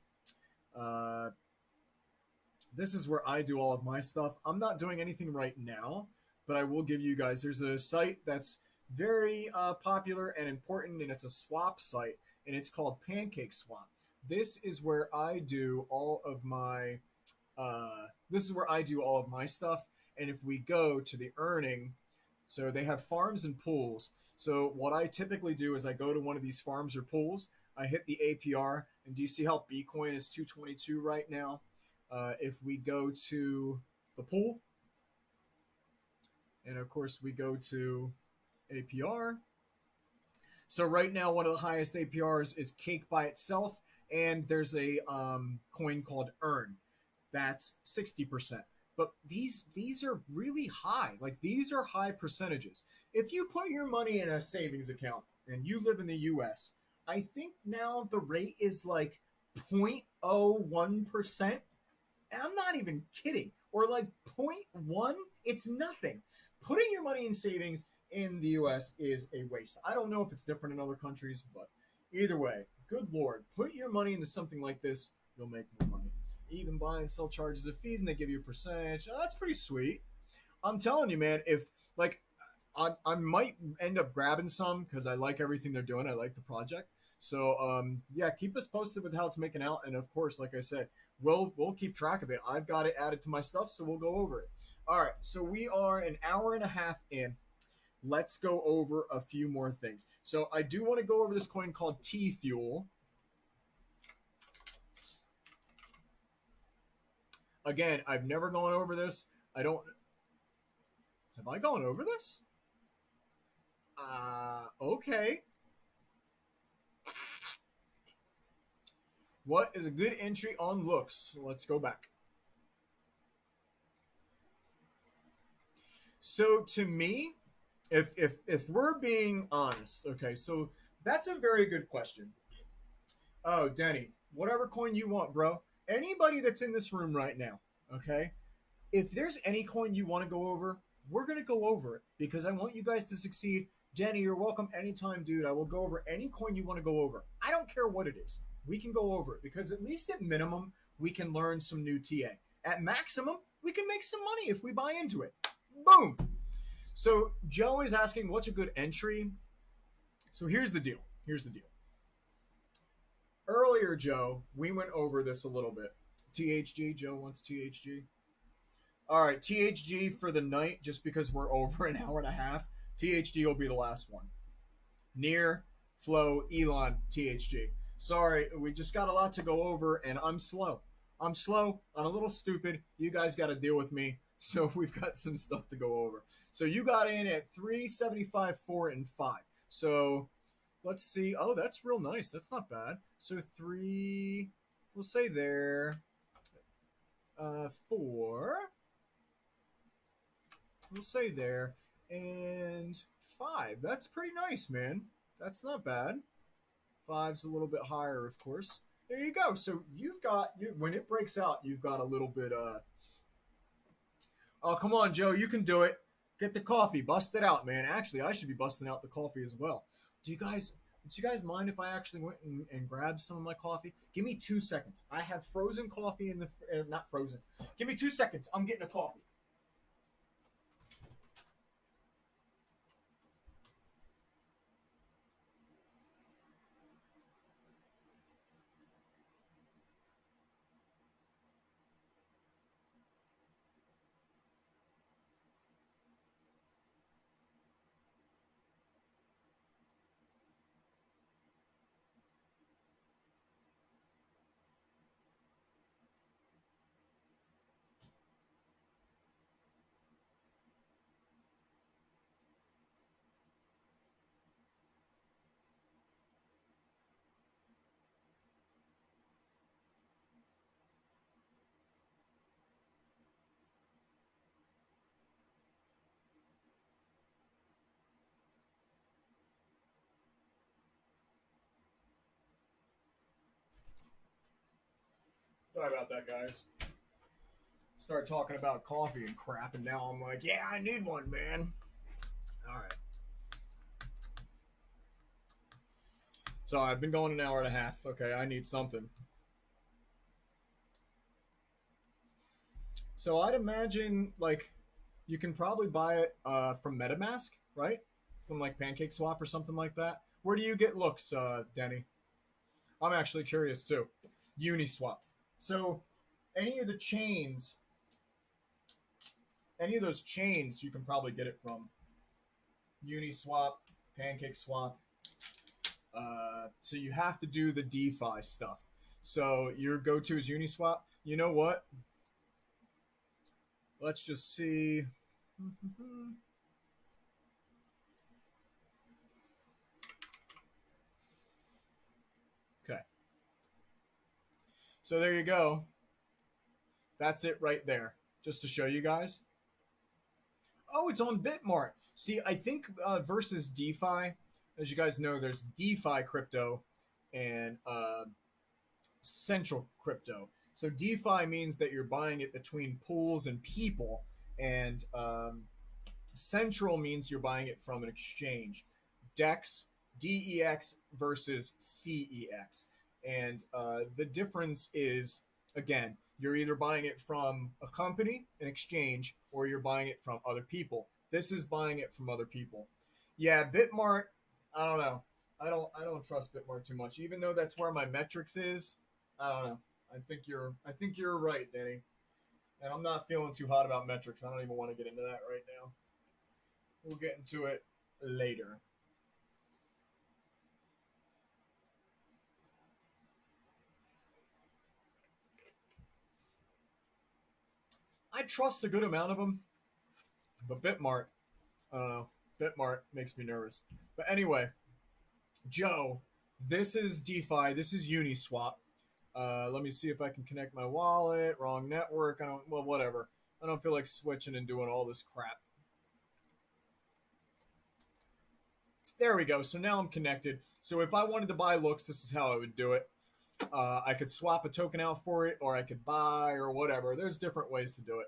this is where I do all of my stuff. I'm not doing anything right now, but I will give you guys. There's a site that's very popular and important, and it's a swap site, and it's called Pancake Swap. This is where I do all of my. This is where I do all of my stuff. And if we go to the earning, so they have farms and pools. So what I typically do is I go to one of these farms or pools. I hit the APR, and do you see how Bitcoin is 222 right now? If we go to the pool, and of course we go to APR. So right now, one of the highest APRs is Cake by itself, and there's a coin called Earn. That's 60%. But these are really high. Like, these are high percentages. If you put your money in a savings account and you live in the US, I think now the rate is like 0.01%. And I'm not even kidding. Or like 0.1, it's nothing. Putting your money in savings in the US is a waste. I don't know if it's different in other countries, but either way, good Lord, put your money into something like this, you'll make more money. Even buy and sell charges of fees, and they give you a percentage. Oh, that's pretty sweet. I'm telling you, man, if like I might end up grabbing some because I like everything they're doing. I like the project. So yeah, keep us posted with how it's making out. And of course, like I said, we'll keep track of it. I've got it added to my stuff, so we'll go over it. All right, so we are an hour and a half in. Let's go over a few more things. So I do want to go over this coin called TFUEL. Again, I've never gone over this. I don't. Have I gone over this? Okay. What is a good entry on looks? Let's go back. So to me, if we're being honest, okay, so that's a very good question. Oh, Denny, whatever coin you want, bro. Anybody that's in this room right now, okay? If there's any coin you want to go over, we're going to go over it because I want you guys to succeed. Jenny, you're welcome anytime, dude. I will go over any coin you want to go over. I don't care what it is. We can go over it because at least at minimum, we can learn some new TA. At maximum, we can make some money if we buy into it. Boom. So Joe is asking, what's a good entry? So here's the deal. Here's the deal. Earlier, Joe, we went over this a little bit. THG, Joe wants THG. All right, THG for the night, just because we're over an hour and a half. THG will be the last one. Near, Flow, Elon, THG. Sorry, we just got a lot to go over, and I'm slow. I'm a little stupid. You guys got to deal with me. So we've got some stuff to go over. So you got in at 375, 4, and 5. So let's see. Oh, that's real nice. That's not bad. So 3, we'll say there. 4, we'll say there. And 5. That's pretty nice, man. That's not bad. 5's a little bit higher, of course. There you go. So you've got, when it breaks out, you've got a little bit, oh, come on, Joe. You can do it. Get the coffee. Bust it out, man. Actually, I should be busting out the coffee as well. Do you guys, Would you guys mind if I actually went and grabbed some of my coffee? Give me 2 seconds. I have frozen coffee in the not frozen. Give me 2 seconds. I'm getting a coffee. Sorry about that, guys. Start talking about coffee and crap, and now I'm like, yeah, I need one, man. All right. So I've been going an hour and a half. Okay, I need something. So I'd imagine like you can probably buy it from MetaMask, right? From like Pancake Swap or something like that. Where do you get looks, Denny? I'm actually curious too. Uniswap. So any of the chains, any of those chains, you can probably get it from Uniswap, Pancake Swap. So you have to do the DeFi stuff. So your go-to is Uniswap. You know what? Let's just see. Okay. So there you go. That's it right there. Just to show you guys. Oh, it's on Bitmart. See, I think versus DeFi, as you guys know, there's DeFi crypto and central crypto. So DeFi means that you're buying it between pools and people, and central means you're buying it from an exchange. DEX, DEX versus CEX. And the difference is, again, you're either buying it from a company, an exchange, or you're buying it from other people. This is buying it from other people. Yeah, Bitmart, I don't know. I don't trust Bitmart too much. Even though that's where my metrics is, I don't know. I think you're right, Danny. And I'm not feeling too hot about metrics. I don't even want to get into that right now. We'll get into it later. I trust a good amount of them, but Bitmart, I don't know. Bitmart makes me nervous. But anyway, Joe, this is DeFi. This is Uniswap. Let me see if I can connect my wallet. Wrong network. I don't. Well, whatever. I don't feel like switching and doing all this crap. There we go. So now I'm connected. So if I wanted to buy looks, this is how I would do it. I could swap a token out for it, or I could buy, or whatever. There's different ways to do it.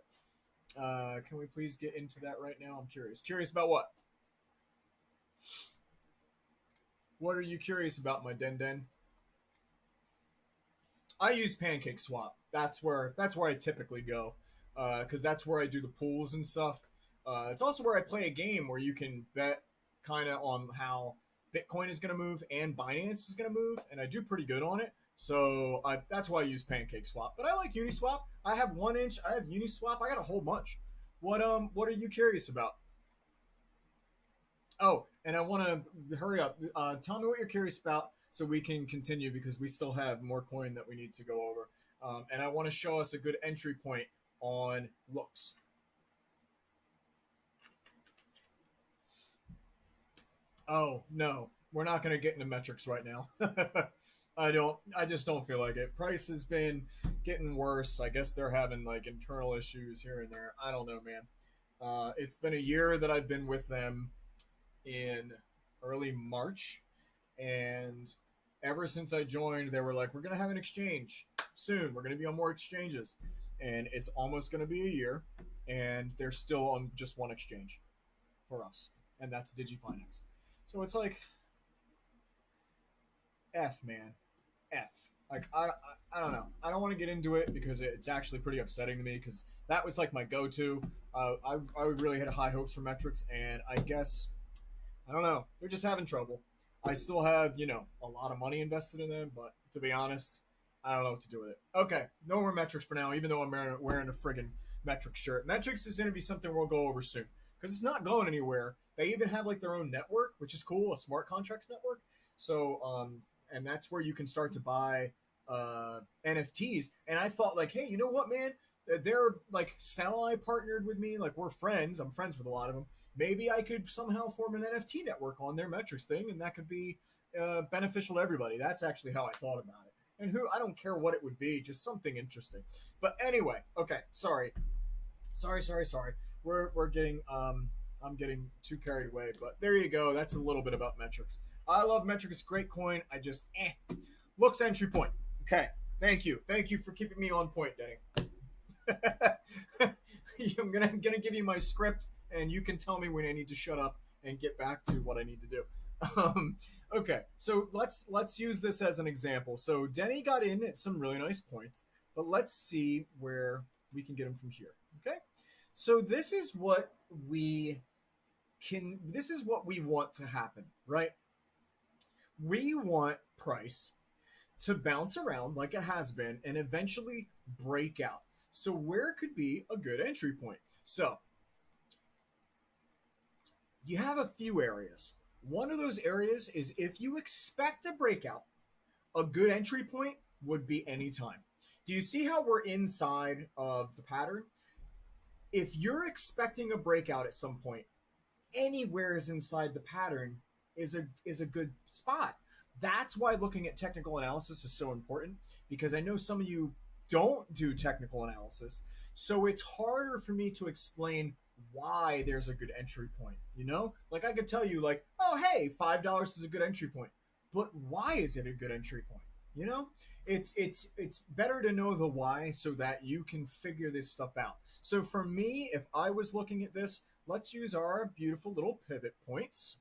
Can we please get into that right now? I'm curious. Curious about what? What are you curious about, my den den? I use Pancake Swap. That's where I typically go, because that's where I do the pools and stuff. It's also where I play a game where you can bet kind of on how Bitcoin is going to move and Binance is going to move, and I do pretty good on it. So that's why I use Pancake Swap. But I like Uniswap. I have 1 inch. I have Uniswap. I got a whole bunch. What are you curious about? Oh, and I want to hurry up. Tell me what you're curious about so we can continue because we still have more coin that we need to go over. And I want to show us a good entry point on looks. Oh, no. We're not going to get into metrics right now. I just don't feel like it. Price has been getting worse. I guess they're having like internal issues here and there. I don't know, man. It's been a year that I've been with them in early March, and ever since I joined, they were like, "We're gonna have an exchange soon. We're gonna be on more exchanges," and it's almost gonna be a year, and they're still on just one exchange for us, and that's DigiFinance. So it's like F, man. F. Like, I don't know. I don't want to get into it because it's actually pretty upsetting to me because that was like my go-to. I really had high hopes for metrics, and I guess, I don't know. They're just having trouble. I still have, a lot of money invested in them, but to be honest, I don't know what to do with it. Okay, no more metrics for now, even though I'm wearing a friggin' metrics shirt. Metrics is going to be something we'll go over soon because it's not going anywhere. They even have like their own network, which is cool, a smart contracts network. So, and that's where you can start to buy NFTs. And I thought, like, hey, you know what, man? They're like semi partnered with me. Like, we're friends. I'm friends with a lot of them. Maybe I could somehow form an NFT network on their metrics thing, and that could be beneficial to everybody. That's actually how I thought about it. And I don't care what it would be, just something interesting. But anyway, okay, sorry. We're getting I'm getting too carried away, but there you go. That's a little bit about metrics. I love metrics. Great coin. I just looks entry point. Okay, thank you for keeping me on point, Denny. I'm gonna give you my script, and you can tell me when I need to shut up and get back to what I need to do. Okay, so let's use this as an example. So Denny got in at some really nice points, but let's see where we can get him from here. Okay, so this is what we want to happen, right? We want price to bounce around like it has been and eventually break out. So where could be a good entry point? So you have a few areas. One of those areas is if you expect a breakout, a good entry point would be anytime. Do you see how we're inside of the pattern? If you're expecting a breakout at some point, anywhere is inside the pattern is a good spot. That's why looking at technical analysis is so important, because I know some of you don't do technical analysis, so it's harder for me to explain why there's a good entry point. Like I could tell you, like, oh hey, $5 is a good entry point, but why is it a good entry point? It's better to know the why so that you can figure this stuff out. So for me, if I was looking at this, let's use our beautiful little pivot points.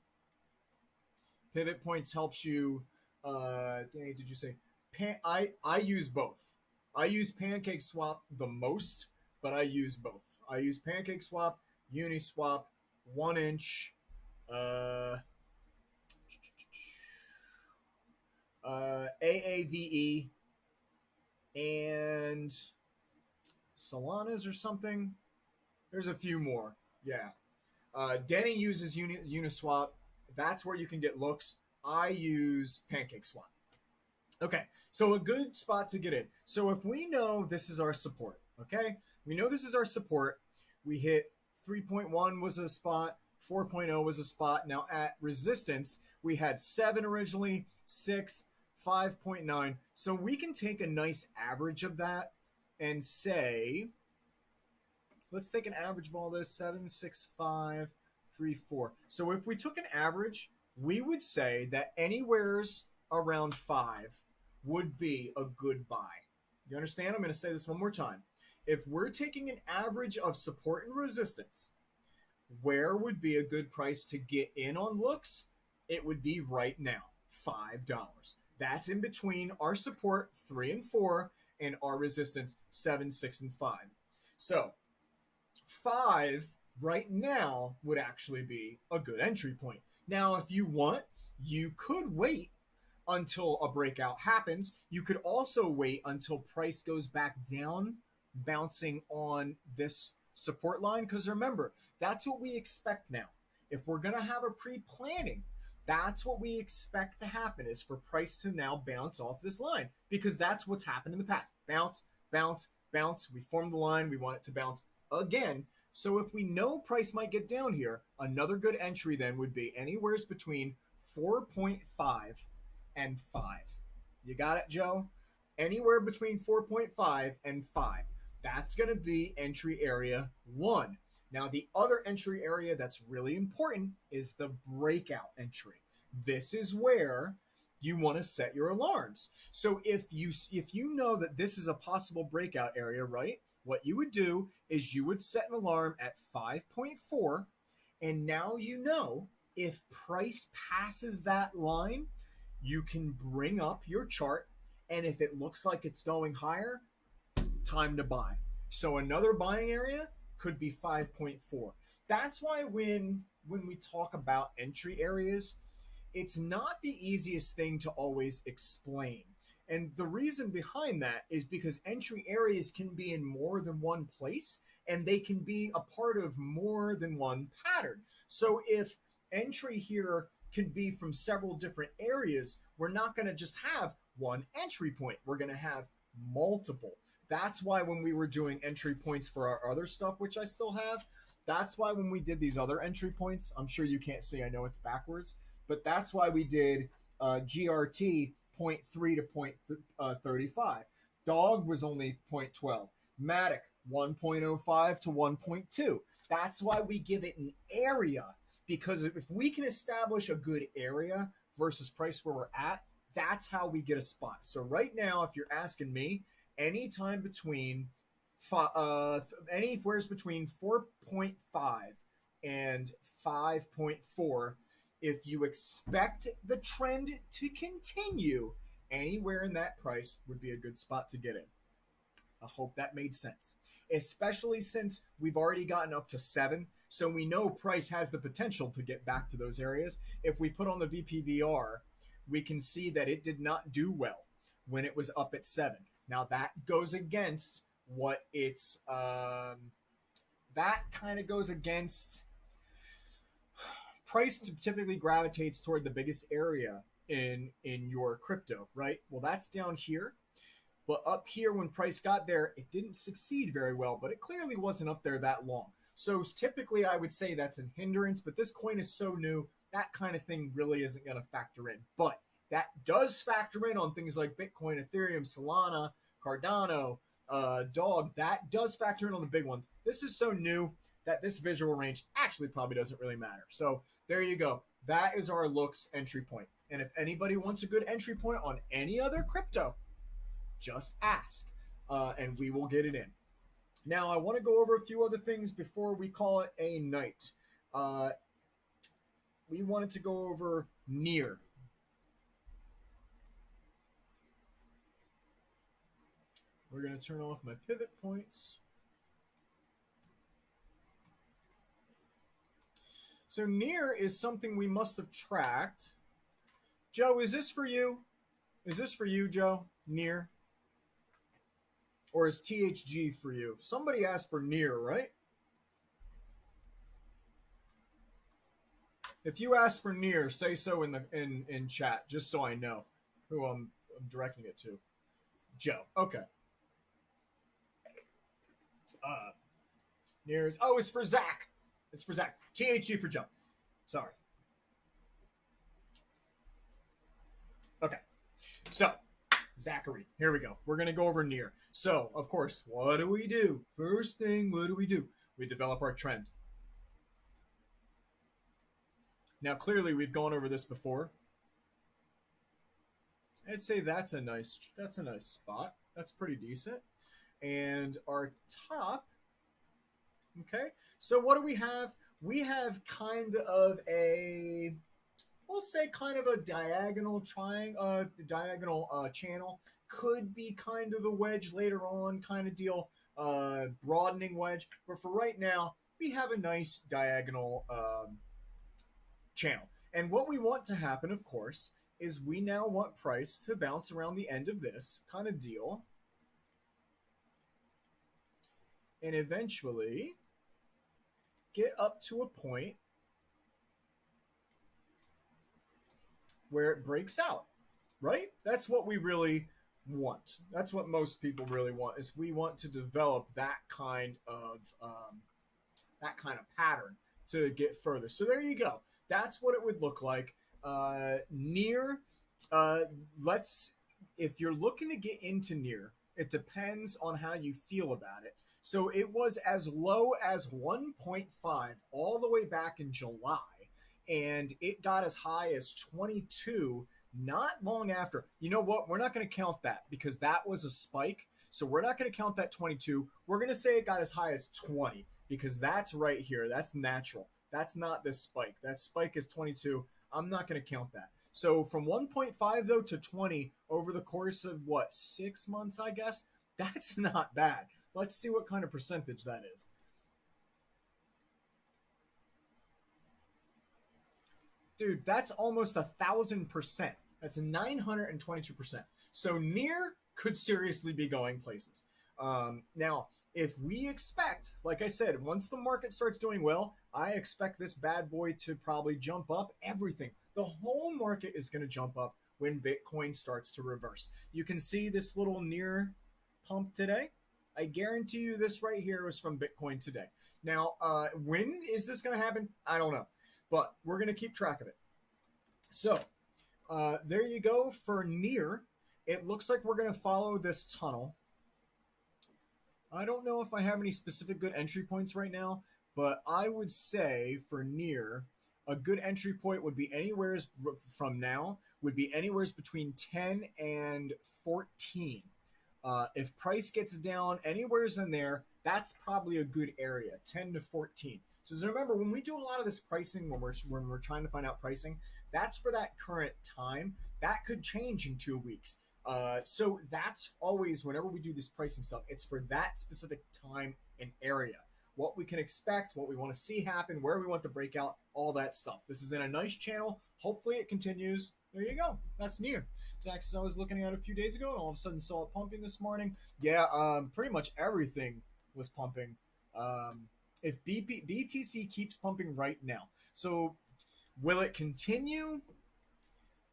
Pivot points helps you. Danny, did you say? I use both. I use Pancake Swap the most, but I use both. I use Pancake Swap, Uniswap, 1 inch, AAVE, and Solana's or something. There's a few more. Yeah. Denny uses Uniswap. That's where you can get looks. I use Pancake Swap. Okay, so a good spot to get in. So if we know this is our support, okay? We know this is our support. We hit 3.1 was a spot. 4.0 was a spot. Now at resistance, we had 7 originally, 6, 5.9. So we can take a nice average of that and say, let's take an average of all this, 7, 6, 5, 3, 4. So if we took an average, we would say that anywhere's around 5 would be a good buy. You understand? I'm going to say this one more time. If we're taking an average of support and resistance, where would be a good price to get in on looks? It would be right now, $5. That's in between our support, 3 and 4, and our resistance, 7, 6, and 5. So 5 right now would actually be a good entry point. Now, if you want, you could wait until a breakout happens. You could also wait until price goes back down, bouncing on this support line, because remember, that's what we expect now. If we're going to have a pre-planning, that's what we expect to happen, is for price to now bounce off this line, because that's what's happened in the past. Bounce, bounce, bounce. We formed the line. We want it to bounce again. So if we know price might get down here, another good entry then would be anywhere between 4.5 and 5. You got it, Joe? Anywhere between 4.5 and 5. That's going to be entry area 1. Now, the other entry area that's really important is the breakout entry. This is where you want to set your alarms. So if you know that this is a possible breakout area, right? What you would do is you would set an alarm at 5.4, and now you know if price passes that line, you can bring up your chart, and if it looks like it's going higher, time to buy. So another buying area could be 5.4. That's why when we talk about entry areas, it's not the easiest thing to always explain. And the reason behind that is because entry areas can be in more than one place, and they can be a part of more than one pattern. So if entry here could be from several different areas, we're not going to just have one entry point. We're going to have multiple. That's why when we were doing entry points for our other stuff, which I still have, that's why when we did these other entry points, I'm sure you can't see, I know it's backwards, but that's why we did GRT 0.3 to 0.35. Dog was only 0.12. Matic 1.05 to 1.2. That's why we give it an area, because if we can establish a good area versus price where we're at, that's how we get a spot. So right now, if you're asking me, anytime between anywhere's between 4.5 and 5.4, if you expect the trend to continue, anywhere in that price would be a good spot to get in. I hope that made sense, especially since we've already gotten up to 7, so we know price has the potential to get back to those areas. If we put on the VPVR, we can see that it did not do well when it was up at 7. Now that goes against what it's that kind of goes against price typically gravitates toward the biggest area in your crypto, right? Well, that's down here. But up here, when price got there, it didn't succeed very well, but it clearly wasn't up there that long. So typically I would say that's a hindrance, but this coin is so new, that kind of thing really isn't going to factor in. But that does factor in on things like Bitcoin, Ethereum, Solana, Cardano, Dog. That does factor in on the big ones. This is so new that this visual range actually probably doesn't really matter. So there you go. That is our looks entry point. And if anybody wants a good entry point on any other crypto, just ask, and we will get it in. Now, I want to go over a few other things before we call it a night. We wanted to go over NEAR. We're going to turn off my pivot points. So NEAR is something we must have tracked. Joe, is this for you? Is this for you, Joe? NEAR? Or is THG for you? Somebody asked for NEAR, right? If you ask for NEAR, say so in chat, just so I know who I'm directing it to. Joe. Okay. NEAR is, oh, it's for Zach. It's for Zach. THG for Joe. Sorry. Okay. So, Zachary, here we go. We're going to go over NEAR. So, of course, what do we do? First thing, what do? We develop our trend. Now, clearly, we've gone over this before. I'd say that's a nice spot. That's pretty decent. And our top, okay. So what do we have? We have kind of a, we'll say kind of a diagonal channel. Could be kind of a wedge later on kind of deal, broadening wedge. But for right now, we have a nice diagonal channel. And what we want to happen, of course, is we now want price to bounce around the end of this kind of deal. And eventually get up to a point where it breaks out, right? That's what we really want. That's what most people really want, is we want to develop that kind of pattern to get further. So there you go. That's what it would look like. NEAR, if you're looking to get into NEAR, it depends on how you feel about it. So it was as low as 1.5 all the way back in July, and it got as high as 22 not long after. You know what? We're not going to count that because that was a spike. So we're not going to count that 22. We're going to say it got as high as 20 because that's right here. That's natural. That's not this spike. That spike is 22. I'm not going to count that. So from 1.5 though to 20 over the course of what, 6 months, I guess. That's not bad. Let's see what kind of percentage that is. Dude, that's almost 1,000%. That's 922%. So near could seriously be going places. Now, if we expect, like I said, once the market starts doing well, I expect this bad boy to probably jump up everything. The whole market is going to jump up when Bitcoin starts to reverse. You can see this little near pump today. I guarantee you this right here was from Bitcoin today. Now, when is this going to happen? I don't know, but we're going to keep track of it. So there you go for near. It looks like we're going to follow this tunnel. I don't know if I have any specific good entry points right now, but I would say for near, a good entry point would be anywhere from now, would be anywhere between 10 and 14. If price gets down anywhere in there, that's probably a good area, 10 to 14. So remember, when we do a lot of this pricing, when we're trying to find out pricing, that's for that current time. That could change in 2 weeks. So that's always, whenever we do this pricing stuff, it's for that specific time and area. What we can expect, what we want to see happen, where we want the breakout, all that stuff. This is in a nice channel. Hopefully it continues. There you go. That's near. It's actually, I was looking at it a few days ago and all of a sudden saw it pumping this morning. Yeah, pretty much everything was pumping. If BTC keeps pumping right now. So will it continue?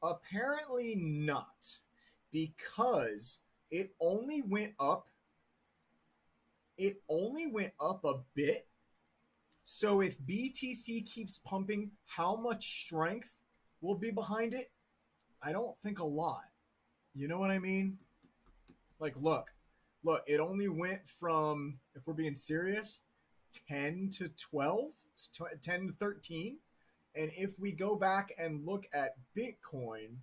Apparently not, because it only went up. It only went up a bit. So if BTC keeps pumping, how much strength will be behind it? I don't think a lot. You know what I mean? Like, look, it only went from, if we're being serious, 10 to 12, 10 to 13. And if we go back and look at Bitcoin,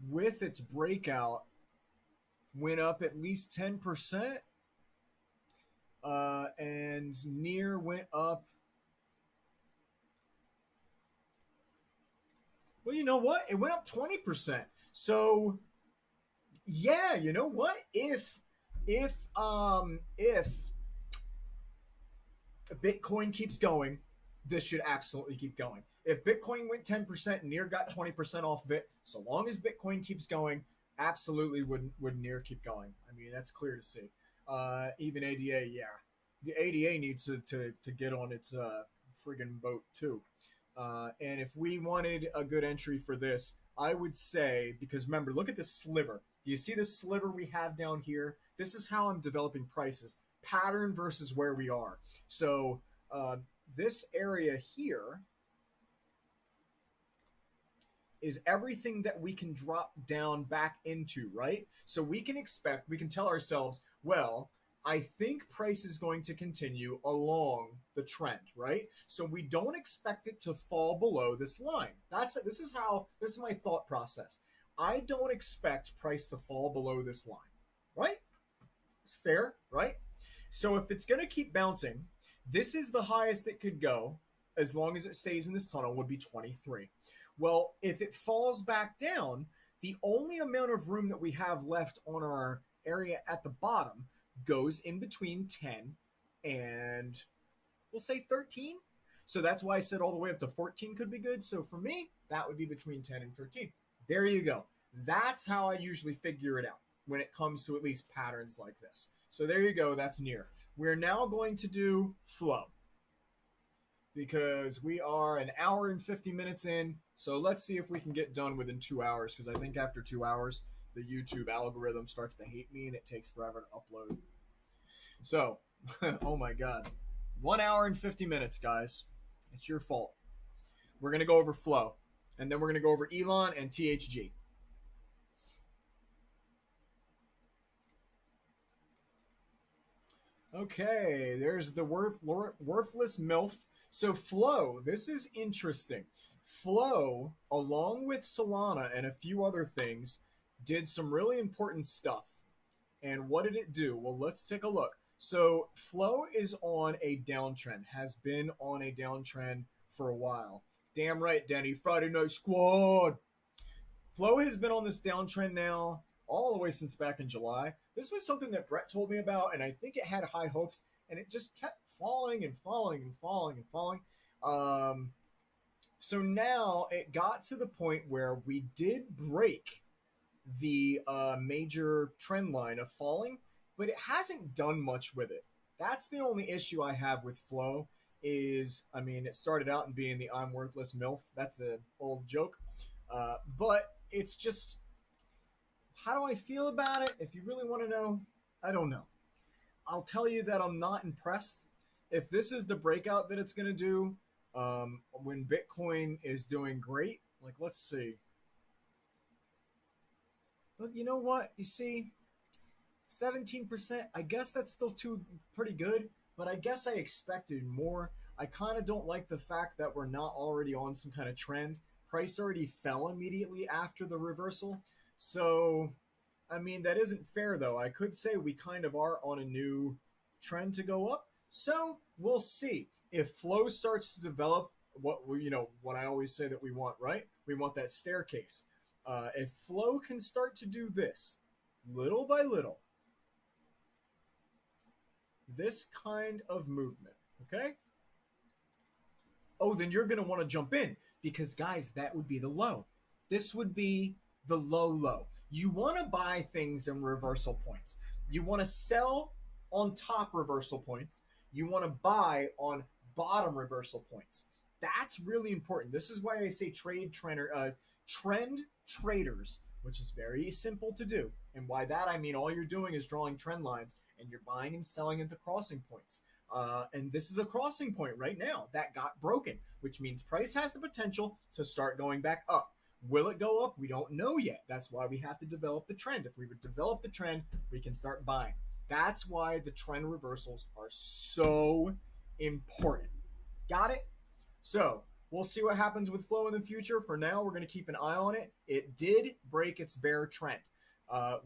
with its breakout went up at least 10%, and near went up. Well, you know what? It went up 20%. So yeah, you know what? If Bitcoin keeps going, this should absolutely keep going. If Bitcoin went 10%, near got 20% off of it, so long as Bitcoin keeps going, absolutely would near keep going. I mean, that's clear to see. Even ADA, yeah. The ADA needs to get on its friggin' boat too. And if we wanted a good entry for this, I would say, because remember, look at this sliver. Do you see this sliver we have down here? This is how I'm developing prices. Pattern versus where we are. So this area here is everything that we can drop down back into, right? So we can tell ourselves, well, I think price is going to continue along the trend, right? So we don't expect it to fall below this line. This is my thought process. I don't expect price to fall below this line, right? Fair, right? So if it's going to keep bouncing, this is the highest it could go as long as it stays in this tunnel would be 23. Well, if it falls back down, the only amount of room that we have left on our area at the bottom goes in between 10 and we'll say 13. So that's why I said all the way up to 14 could be good. So for me, that would be between 10 and 13. There you go. That's how I usually figure it out when it comes to at least patterns like this. So there you go. That's near. We're now going to do flow because we are an hour and 50 minutes in. So let's see if we can get done within 2 hours, because I think after 2 hours, the YouTube algorithm starts to hate me and it takes forever to upload. So, oh my God. 1 hour and 50 minutes, guys. It's your fault. We're going to go over flow, and then we're going to go over Elon and THG. Okay, there's the worthless MILF. So flow, this is interesting. Flow, along with Solana and a few other things, did some really important stuff. And what did it do? Well, let's take a look. So Flow is on a downtrend, has been on a downtrend for a while. Damn right, Denny. Friday Night Squad. Flow has been on this downtrend now all the way since back in July. This was something that Brett told me about, and I think it had high hopes, and it just kept falling and falling and falling and falling. So now it got to the point where we did break the major trend line of falling, but it hasn't done much with it. That's the only issue I have with Flow. Is, I mean, it started out in being the I'm worthless MILF. That's an old joke. But it's just, how do I feel about it? If you really want to know, I don't know. I'll tell you that I'm not impressed. If this is the breakout that it's going to do, when Bitcoin is doing great, like, let's see. But you know what? You see, 17%, I guess that's still pretty good, but I guess I expected more. I kind of don't like the fact that we're not already on some kind of trend. Price already fell immediately after the reversal. So, I mean, that isn't fair, though. I could say we kind of are on a new trend to go up. So, we'll see. If Flow starts to develop what I always say that we want, right? We want that staircase. If Flow can start to do this, little by little, this kind of movement, okay? Oh, then you're going to want to jump in because, guys, that would be the low. This would be the low. You want to buy things in reversal points. You want to sell on top reversal points. You want to buy on bottom reversal points. That's really important. This is why I say trend traders, which is very simple to do. And by that, I mean all you're doing is drawing trend lines and you're buying and selling at the crossing points. And this is a crossing point right now that got broken, which means price has the potential to start going back up. Will it go up? We don't know yet. That's why we have to develop the trend. If we would develop the trend, we can start buying. That's why the trend reversals are so important. Got it? So we'll see what happens with Flow in the future. For now, we're going to keep an eye on it. It did break its bear trend.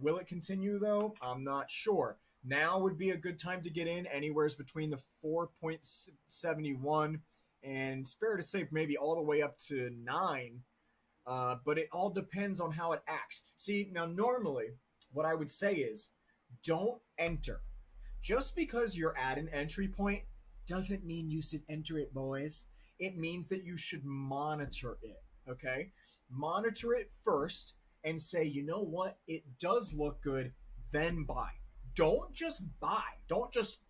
Will it continue, though? I'm not sure. Now would be a good time to get in anywhere between the 4.71 and it's fair to say maybe all the way up to 9. But it all depends on how it acts. See, now normally what I would say is don't enter. Just because you're at an entry point doesn't mean you should enter it, boys. It means that you should monitor it, okay? Monitor it first and say, you know what? It does look good, then buy. Don't just buy. Don't just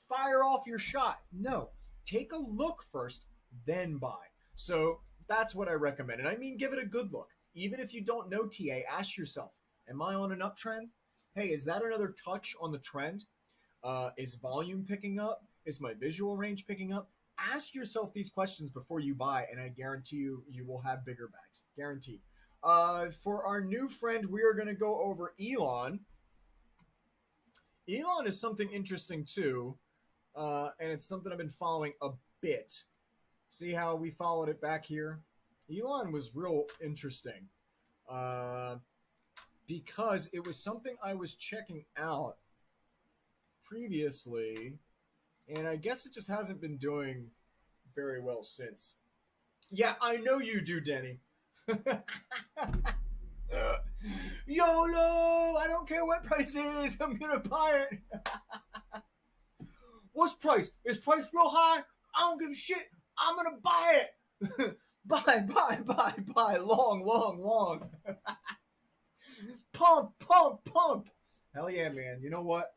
fire off your shot. No, take a look first, then buy. So that's what I recommend. And I mean, give it a good look. Even if you don't know TA, ask yourself, am I on an uptrend? Hey, is that another touch on the trend? Is volume picking up? Is my visual range picking up? Ask yourself these questions before you buy, and I guarantee you will have bigger bags. Guaranteed. For our new friend, we are going to go over Elon. Elon is something interesting too, and it's something I've been following a bit. See how we followed it back here? Elon was real interesting because it was something I was checking out previously, and I guess it just hasn't been doing very well since. Yeah, I know you do, Denny. YOLO! I don't care what price it is. I'm gonna buy it. What's price? Is price real high? I don't give a shit. I'm gonna buy it. Buy. Long. Pump. Hell yeah, man. You know what?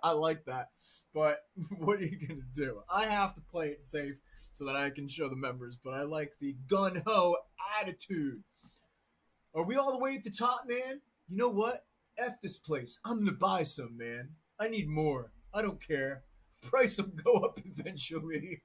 I like that. But what are you going to do? I have to play it safe so that I can show the members. But I like the gun-ho attitude. Are we all the way at the top, man? You know what? F this place. I'm going to buy some, man. I need more. I don't care. Price will go up eventually.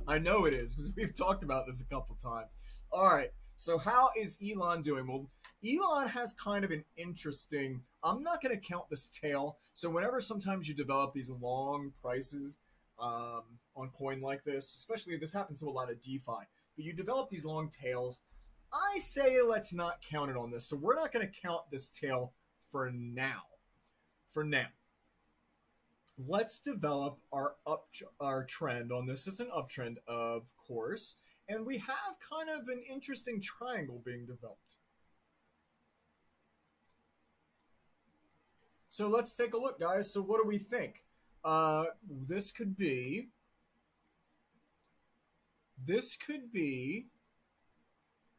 I know it is because we've talked about this a couple times. All right. So how is Elon doing? Well, Elon has kind of an interesting, I'm not going to count this tail. So whenever sometimes you develop these long prices on coin like this, especially this happens to a lot of DeFi, but you develop these long tails. I say let's not count it on this. So we're not going to count this tail for now. For now, let's develop our trend on this. It's an uptrend, of course, and we have kind of an interesting triangle being developed. So let's take a look, guys. So what do we think? This could be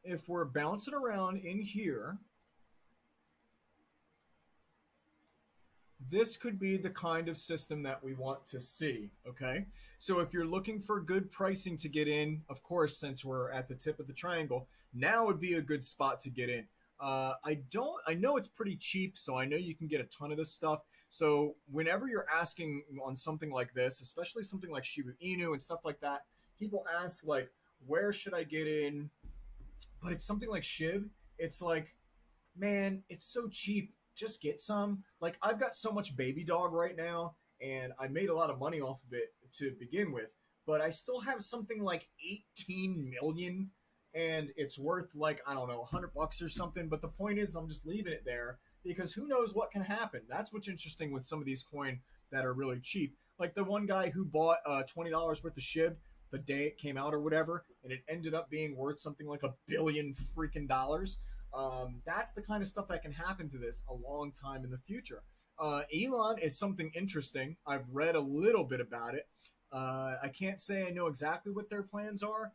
if we're bouncing around in here, this could be the kind of system that we want to see, okay? So if you're looking for good pricing to get in, of course, since we're at the tip of the triangle, now would be a good spot to get in. I know it's pretty cheap, so I know you can get a ton of this stuff. So whenever you're asking on something like this, especially something like Shiba Inu and stuff like that, people ask like, where should I get in? But it's something like SHIB. It's like, man, it's so cheap. Just get some. Like, I've got so much baby dog right now, and I made a lot of money off of it to begin with, but I still have something like 18 million, and it's worth like, I don't know, $100 or something. But the point is, I'm just leaving it there because who knows what can happen. That's what's interesting with some of these coin that are really cheap. Like the one guy who bought $20 worth of SHIB the day it came out or whatever, and it ended up being worth something like $1 billion freaking dollars. That's the kind of stuff that can happen to this a long time in the future. Elon is something interesting. I've read a little bit about it. I can't say I know exactly what their plans are.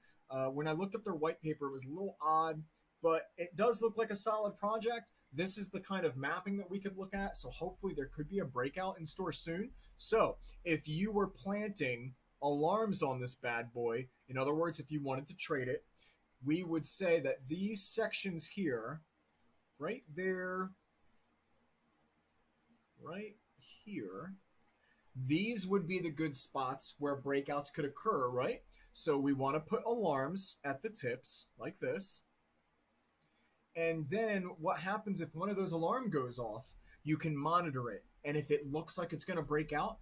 When I looked up their white paper, it was a little odd, but it does look like a solid project. This is the kind of mapping that we could look at. So hopefully there could be a breakout in store soon. So if you were planting alarms on this bad boy, in other words, if you wanted to trade it, we would say that these sections here, right there, right here, these would be the good spots where breakouts could occur, right? So we want to put alarms at the tips like this. And then what happens if one of those alarm goes off? You can monitor it. And if it looks like it's going to break out,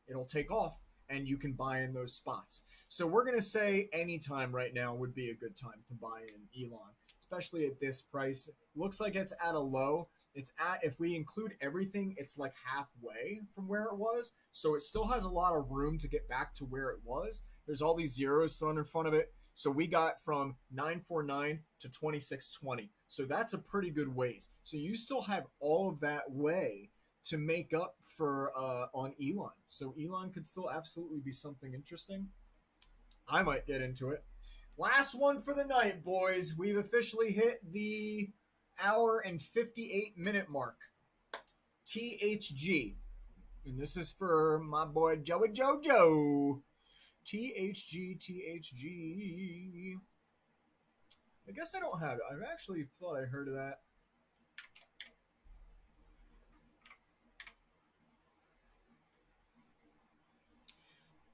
it'll take off and you can buy in those spots. So we're going to say anytime right now would be a good time to buy in Elon, especially at this price. Looks like it's at a low. It's at, if we include everything, it's like halfway from where it was. So it still has a lot of room to get back to where it was. There's all these zeros thrown in front of it. So we got from 949 to 2620. So that's a pretty good ways. So you still have all of that way to make up for on Elon. So Elon could still absolutely be something interesting. I might get into it. Last one for the night, boys. We've officially hit the hour and 58-minute mark. THG. And this is for my boy Joey Jojo. THG. I guess I don't have it. I've actually thought I heard of that.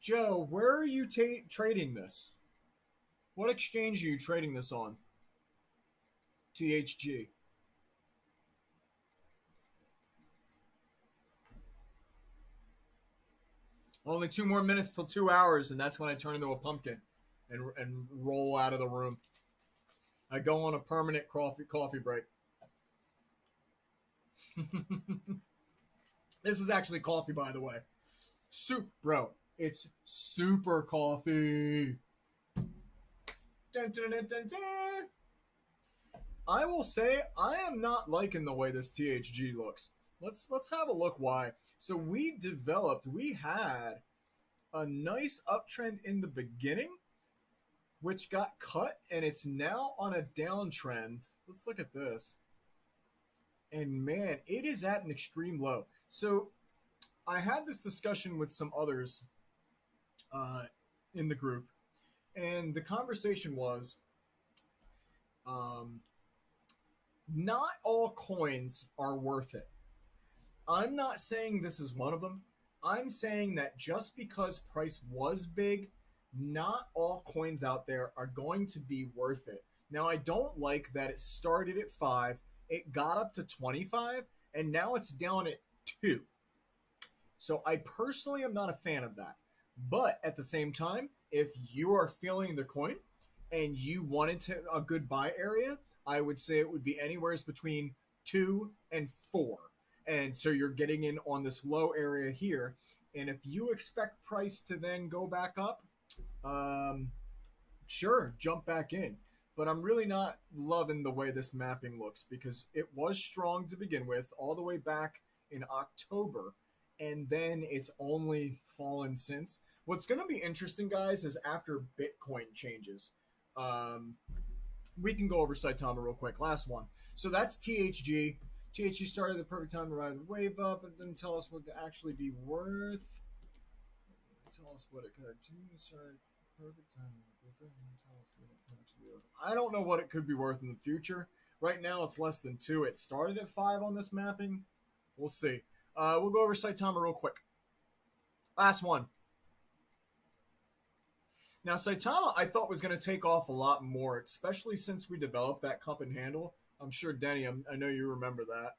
Joe, where are you trading this? What exchange are you trading this on? THG. Only 2 more minutes till 2 hours, and that's when I turn into a pumpkin and roll out of the room. I go on a permanent coffee break. This is actually coffee, by the way. Bro, it's super coffee. Dun, dun, dun, dun, dun. I will say I am not liking the way this THG looks. Let's have a look why. So we had a nice uptrend in the beginning, which got cut, and it's now on a downtrend. Let's look at this. And man, it is at an extreme low. So I had this discussion with some others in the group, and the conversation was not all coins are worth it. I'm not saying this is one of them. I'm saying that just because price was big, not all coins out there are going to be worth it. Now, I don't like that it started at 5, it got up to 25, and now it's down at 2. So I personally am not a fan of that. But at the same time, if you are feeling the coin and you wanted to a good buy area, I would say it would be anywhere between 2 and 4. And so you're getting in on this low area here. And if you expect price to then go back up, um, sure, jump back in. But I'm really not loving the way this mapping looks because it was strong to begin with, all the way back in October, and then it's only fallen since. What's going to be interesting, guys, is after Bitcoin changes. Um, we can go over Saitama real quick. Last one. So that's THG. THG started the perfect time to ride the wave up and then tell us what it could actually be worth. Tell us what it could do. Sorry, perfect time. Tell us what it could actually be worth. I don't know what it could be worth in the future. Right now, it's less than 2. It started at 5 on this mapping. We'll see. We'll go over Saitama real quick. Last one. Now, Saitama, I thought was going to take off a lot more, especially since we developed that cup and handle. I'm sure, Denny, I know you remember that.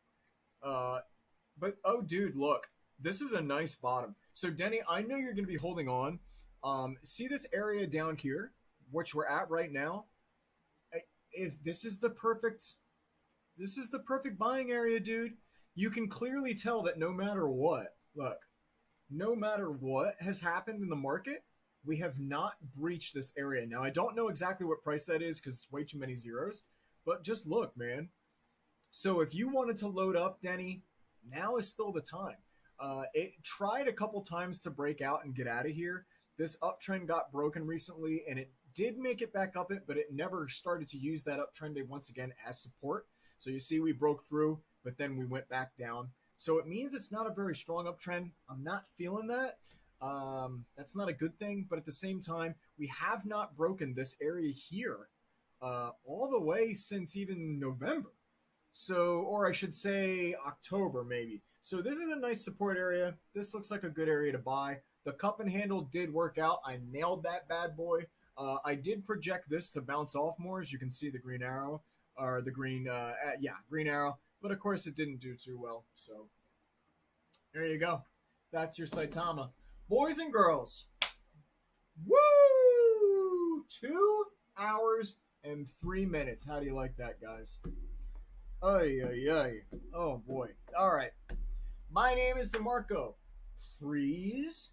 But, oh, dude, look. This is a nice bottom. So, Denny, I know you're going to be holding on. See this area down here, which we're at right now? If this is the perfect buying area, dude. You can clearly tell that no matter what, look, no matter what has happened in the market, we have not breached this area. Now, I don't know exactly what price that is because it's way too many zeros, but just look, man. So if you wanted to load up, Denny, now is still the time. It tried a couple times to break out and get out of here. This uptrend got broken recently, and it did make it back up it, but it never started to use that uptrend once again as support. So you see we broke through, but then we went back down. So it means it's not a very strong uptrend. I'm not feeling that. That's not a good thing, but at the same time, we have not broken this area here all the way since even November. So, or I should say October maybe. So this is a nice support area. This looks like a good area to buy. The cup and handle did work out. I nailed that bad boy. I did project this to bounce off more, as you can see the green arrow, or the green, green arrow. But of course it didn't do too well. So there you go. That's your Saitama. Boys and girls, woo! 2 hours and 3 minutes. How do you like that, guys? Ay, ay, ay. Oh, boy. All right. My name is DeMarco. Please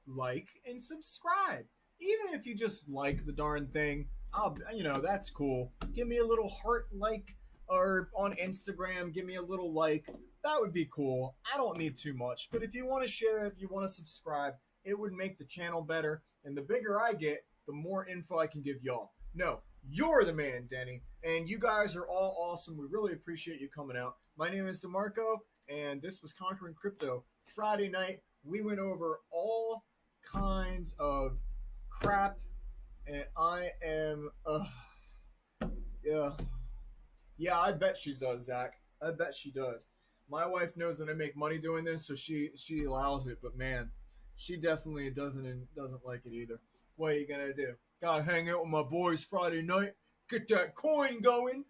like and subscribe. Even if you just like the darn thing, that's cool. Give me a little heart like, or on Instagram, give me a little like. That would be cool. I don't need too much, but if you want to share, if you want to subscribe, it would make the channel better. And the bigger I get, the more info I can give y'all. No, you're the man, Denny, and you guys are all awesome. We really appreciate you coming out. My name is DeMarco, and this was Conquering Crypto Friday night. We went over all kinds of crap, and I am, yeah, I bet she does, Zach. I bet she does. My wife knows that I make money doing this, so she allows it. But man, she definitely doesn't like it either. What are you gonna do? Gotta hang out with my boys Friday night. Get that coin going.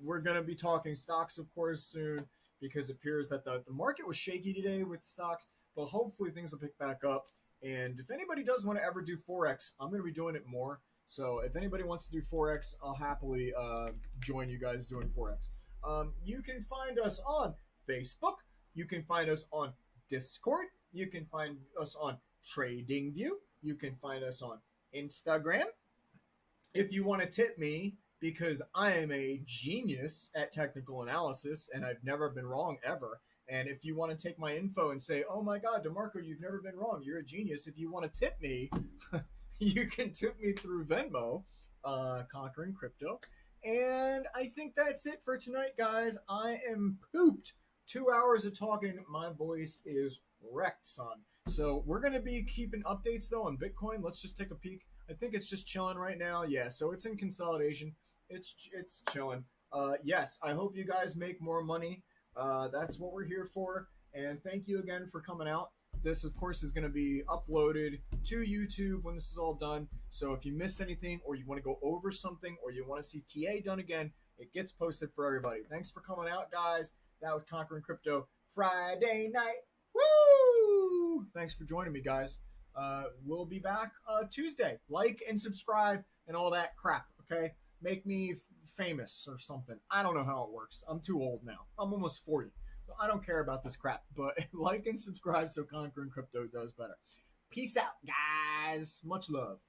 We're gonna be talking stocks, of course, soon because it appears that the market was shaky today with stocks, but hopefully things will pick back up. And if anybody does want to ever do Forex, I'm gonna be doing it more. So if anybody wants to do Forex, I'll happily join you guys doing Forex. You can find us on Facebook. You can find us on Discord. You can find us on TradingView. You can find us on Instagram. If you want to tip me, because I am a genius at technical analysis and I've never been wrong ever. And if you want to take my info and say, oh my God, DeMarco, you've never been wrong. You're a genius. If you want to tip me, you can tip me through Venmo, Conquering Crypto. And I think that's it for tonight, guys. I am pooped. 2 hours of talking. My voice is wrecked, son. So we're going to be keeping updates, though, on Bitcoin. Let's just take a peek. I think it's just chilling right now. Yeah, so it's in consolidation. It's chilling. Yes, I hope you guys make more money. That's what we're here for. And thank you again for coming out. This, of course, is going to be uploaded to YouTube when this is all done. So if you missed anything or you want to go over something or you want to see TA done again, it gets posted for everybody. Thanks for coming out, guys. That was Conquering Crypto Friday night. Woo! Thanks for joining me, guys. We'll be back Tuesday. Like and subscribe and all that crap, okay? Make me famous or something. I don't know how it works. I'm too old now. I'm almost 40. So I don't care about this crap. But like and subscribe so Conquering Crypto does better. Peace out, guys. Much love.